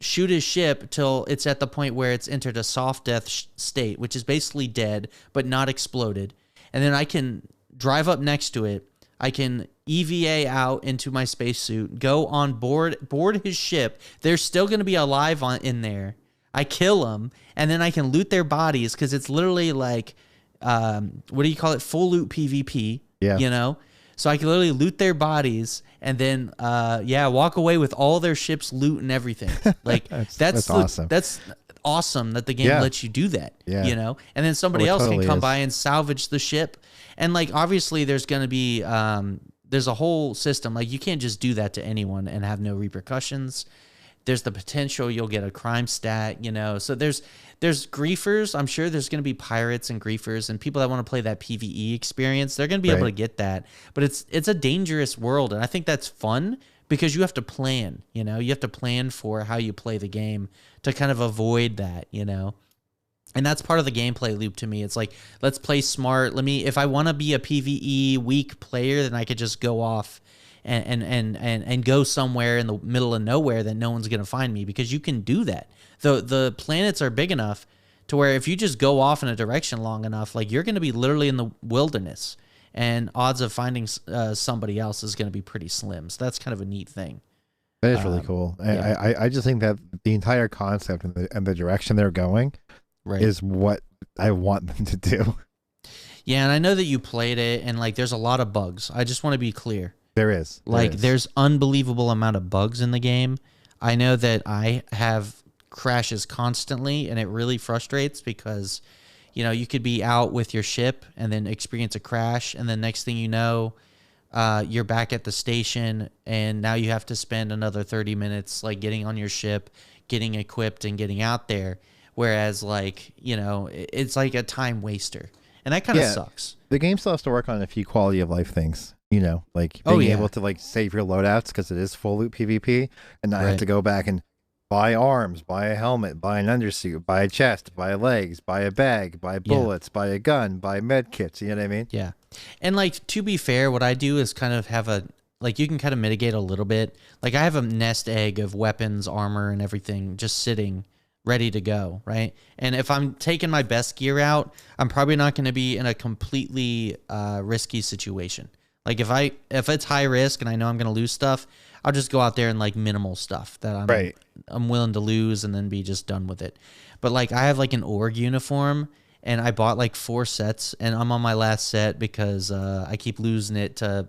shoot his ship till it's at the point where it's entered a soft death state, which is basically dead but not exploded. And then I can drive up next to it. I can EVA out into my spacesuit, go on board his ship. They're still going to be alive in there. I kill them, and then I can loot their bodies, because it's literally like, what do you call it? Full loot PvP. Yeah. You know? So I can literally loot their bodies and then, walk away with all their ship's loot and everything. Like, that's awesome. That's awesome that the game lets you do that. Yeah. You know? And then somebody else can come by and salvage the ship. And like, obviously there's going to be, there's a whole system. Like, you can't just do that to anyone and have no repercussions. There's the potential you'll get a crime stat, you know. So there's griefers. I'm sure there's going to be pirates and griefers and people that want to play that PvE experience. They're going to be able to get that. But it's a dangerous world, and I think that's fun because you have to plan, you know. You have to plan for how you play the game to kind of avoid that, you know. And that's part of the gameplay loop to me. It's like, let's play smart. If I want to be a PvE weak player, then I could just go off and go somewhere in the middle of nowhere that no one's going to find me, because you can do that. The planets are big enough to where if you just go off in a direction long enough, like, you're going to be literally in the wilderness, and odds of finding somebody else is going to be pretty slim. So that's kind of a neat thing. That is really cool. Yeah. I just think that the entire concept and the direction they're going is what I want them to do. Yeah, and I know that you played it, and like, there's a lot of bugs. I just want to be clear. There is. There's unbelievable amount of bugs in the game. I know that I have crashes constantly, and it really frustrates because, you know, you could be out with your ship and then experience a crash, and then next thing you know, you're back at the station, and now you have to spend another 30 minutes like getting on your ship, getting equipped, and getting out there. Whereas, like, you know, it's like a time waster, and that kind of sucks. The game still has to work on a few quality of life things, you know, like being able to like save your loadouts because it is full loot PvP, and not have to go back and buy arms, buy a helmet, buy an undersuit, buy a chest, buy legs, buy a bag, buy bullets, buy a gun, buy med kits. You know what I mean? Yeah. And like, to be fair, what I do is kind of have you can kind of mitigate a little bit. Like, I have a nest egg of weapons, armor, and everything just sitting ready to go, right? And if I'm taking my best gear out, I'm probably not going to be in a completely risky situation. Like, if it's high risk and I know I'm going to lose stuff, I'll just go out there and like minimal stuff that I'm willing to lose and then be just done with it. But like, I have like an org uniform, and I bought like 4 sets, and I'm on my last set because I keep losing it to,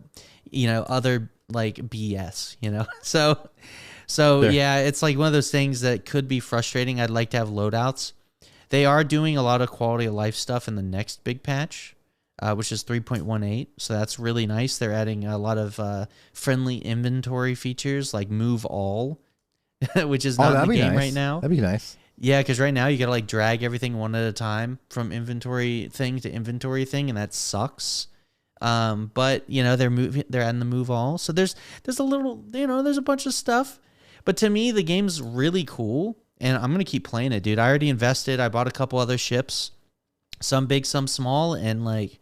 you know, other like BS, you know. So yeah, it's like one of those things that could be frustrating. I'd like to have loadouts. They are doing a lot of quality of life stuff in the next big patch, which is 3.18. So that's really nice. They're adding a lot of friendly inventory features like move all, which is not in the game right now. That'd be nice. Yeah, because right now you got to like drag everything one at a time from inventory thing to inventory thing, and that sucks. But you know, they're adding the move all. So there's a little, you know, there's a bunch of stuff. But to me, the game's really cool, and I'm going to keep playing it, dude. I already invested. I bought a couple other ships, some big, some small, and, like,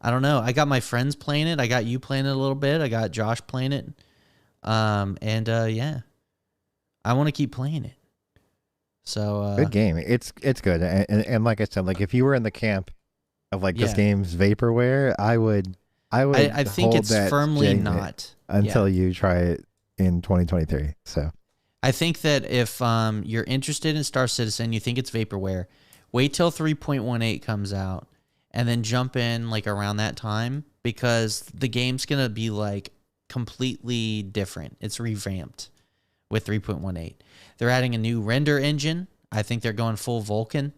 I don't know. I got my friends playing it. I got you playing it a little bit. I got Josh playing it. Yeah. I want to keep playing it. So good game. It's good. And like I said, like, if you were in the camp of, like, this game's vaporware, I think it's firmly not. Until you try it in 2023. So I think that if you're interested in Star Citizen, you think it's vaporware, wait till 3.18 comes out and then jump in like around that time, because the game's going to be like completely different. It's revamped with 3.18. They're adding a new render engine. I think they're going full Vulkan.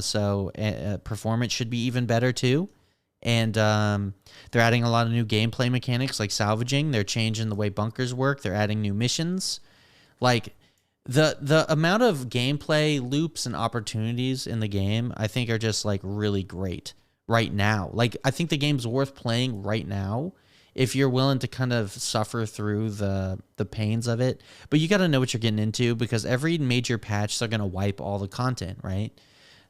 So performance should be even better too. And they're adding a lot of new gameplay mechanics like salvaging. They're changing the way bunkers work. They're adding new missions. Like, the amount of gameplay loops and opportunities in the game, I think, are just like really great right now. Like, I think the game's worth playing right now if you're willing to kind of suffer through the pains of it. But you got to know what you're getting into, because every major patch, they're going to wipe all the content, right?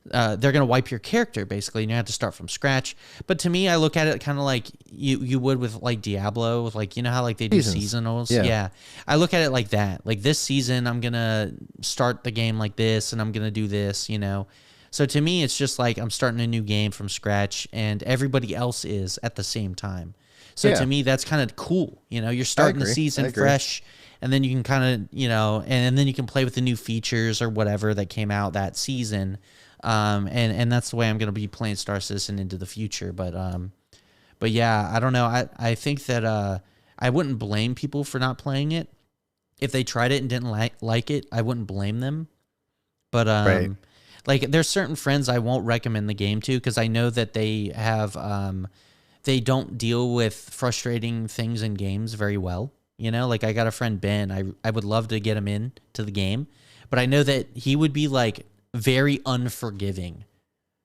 They're going to wipe your character, basically, and you have to start from scratch. But to me, I look at it kind of like you would with, like, Diablo, with, like, you know how, like, they do seasonals? Yeah. I look at it like that. Like, this season, I'm going to start the game like this, and I'm going to do this, you know? So to me, it's just like I'm starting a new game from scratch, and everybody else is at the same time. So to me, that's kind of cool. You know, you're starting the season fresh, and then you can kind of, you know, and then you can play with the new features or whatever that came out that season. And that's the way I'm going to be playing Star Citizen into the future. But yeah, I don't know. I think that, I wouldn't blame people for not playing it. If they tried it and didn't like it, I wouldn't blame them. But, like, there's certain friends I won't recommend the game to, because I know that they have, they don't deal with frustrating things in games very well. You know, like I got a friend, Ben, I would love to get him in to the game, but I know that he would be like very unforgiving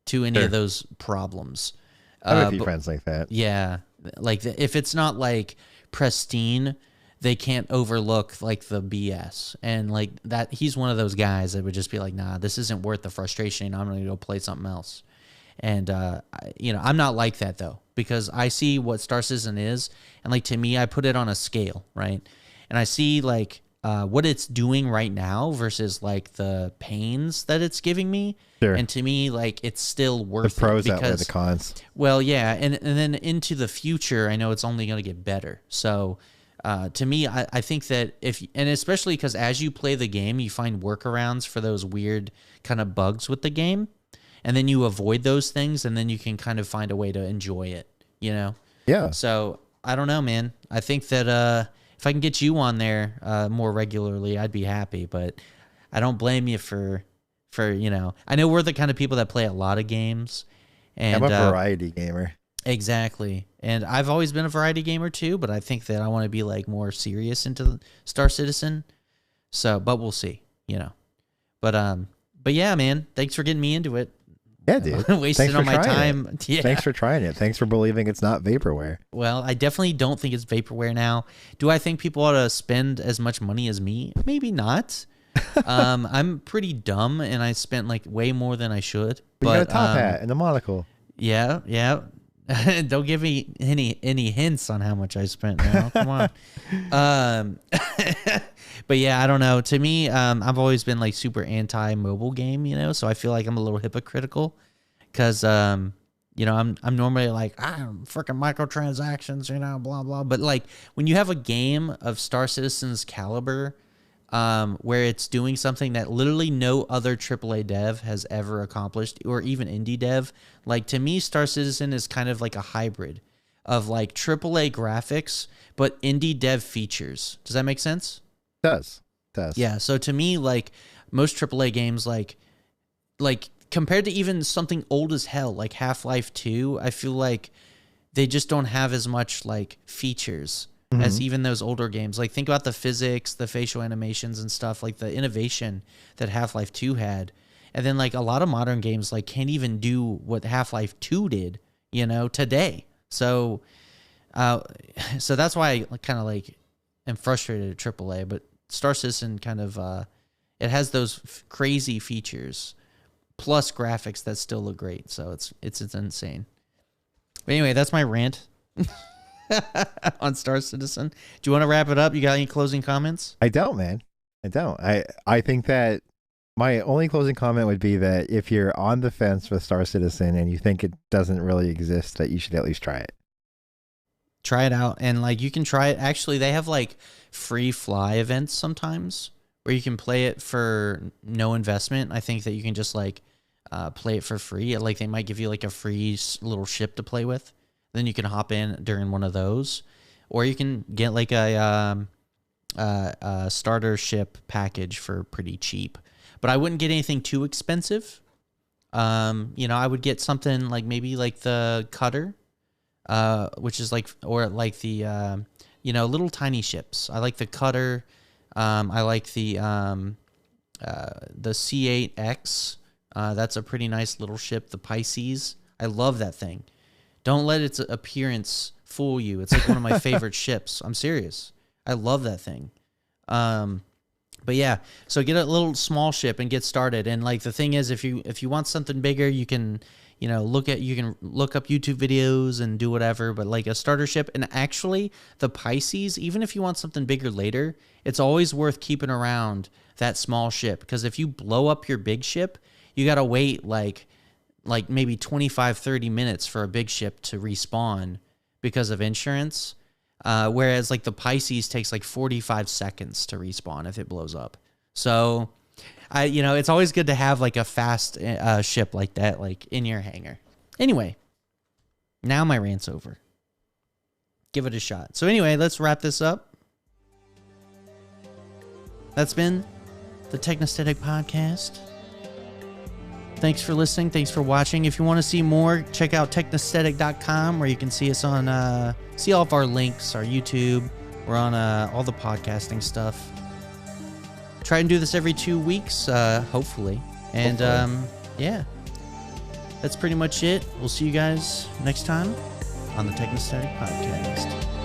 to any of those problems. I have a few friends like that. Yeah. Like if it's not like pristine, they can't overlook like the BS. And like that, he's one of those guys that would just be like, nah, this isn't worth the frustration. I'm going to go play something else. And, you know, I'm not like that though, because I see what Star Citizen is. And like, to me, I put it on a scale, right? And I see like what it's doing right now versus like the pains that it's giving me. Sure. And to me, like, it's still worth the pros it because outweigh the cons. Well, yeah. And then into the future, I know it's only going to get better. So to me, I think that and especially because as you play the game, you find workarounds for those weird kind of bugs with the game. And then you avoid those things, and then you can kind of find a way to enjoy it, you know? Yeah. So, I don't know, man. I think that if I can get you on there more regularly, I'd be happy. But I don't blame you for you know... I know we're the kind of people that play a lot of games. And, I'm a variety gamer. Exactly. And I've always been a variety gamer, too. But I think that I want to be, like, more serious into Star Citizen. So, but we'll see, you know. But yeah, man. Thanks for getting me into it. Yeah, dude. Wasting all my time. Yeah. Thanks for trying it. Thanks for believing it's not vaporware. Well, I definitely don't think it's vaporware now. Do I think people ought to spend as much money as me? Maybe not. I'm pretty dumb, and I spent like way more than I should. But you got a top hat and a monocle. Yeah. Don't give me any hints on how much I spent now. Come on. But yeah, I don't know. To me, I've always been like super anti-mobile game, you know, so I feel like I'm a little hypocritical because, you know, I'm normally like, freaking microtransactions, you know, blah, blah. But like when you have a game of Star Citizen's caliber, where it's doing something that literally no other AAA dev has ever accomplished, or even indie dev, like to me, Star Citizen is kind of like a hybrid of like AAA graphics, but indie dev features. Does that make sense? Does. Yeah. So to me, like most AAA games, like compared to even something old as hell, like Half-Life 2, I feel like they just don't have as much like features as even those older games. Like think about the physics, the facial animations and stuff, like the innovation that Half-Life 2 had. And then like a lot of modern games like can't even do what Half-Life 2 did, you know, today. So so that's why I kind of like am frustrated at AAA, but Star Citizen kind of it has those crazy features plus graphics that still look great. So it's insane. But anyway, that's my rant on Star Citizen. Do you want to wrap it up? You got any closing comments? I don't, man. I don't. I think that my only closing comment would be that if you're on the fence with Star Citizen and you think it doesn't really exist, that you should at least try it. Try it out, and like you can try it. Actually, they have like free fly events sometimes where you can play it for no investment. I think that you can just like play it for free. Like they might give you like a free little ship to play with. Then you can hop in during one of those, or you can get like a starter ship package for pretty cheap. But I wouldn't get anything too expensive. You know, I would get something like maybe like the cutter, which is like, or like the you know, little tiny ships. I like the cutter. I like the C8X. That's a pretty nice little ship. The Pisces. I love that thing. Don't let its appearance fool you. It's like one of my favorite ships. I'm serious. I love that thing. But yeah, so get a little small ship and get started. And like the thing is, if you want something bigger, you can, you know, look up YouTube videos and do whatever. But like a starter ship, and actually the Pisces, even if you want something bigger later, it's always worth keeping around that small ship, because if you blow up your big ship, you got to wait like maybe 25-30 minutes for a big ship to respawn because of insurance. Whereas like the Pisces takes like 45 seconds to respawn if it blows up. So you know, it's always good to have like a fast ship like that, like in your hangar. Anyway, now my rant's over. Give it a shot. So anyway, let's wrap this up. That's been the Technosthetic Podcast. Thanks for listening. Thanks for watching. If you want to see more, check out technesthetic.com, where you can see us on see all of our links, our YouTube. We're on all the podcasting stuff. Try and do this every 2 weeks, hopefully. And yeah, that's pretty much it. We'll see you guys next time on the Technesthetic Podcast.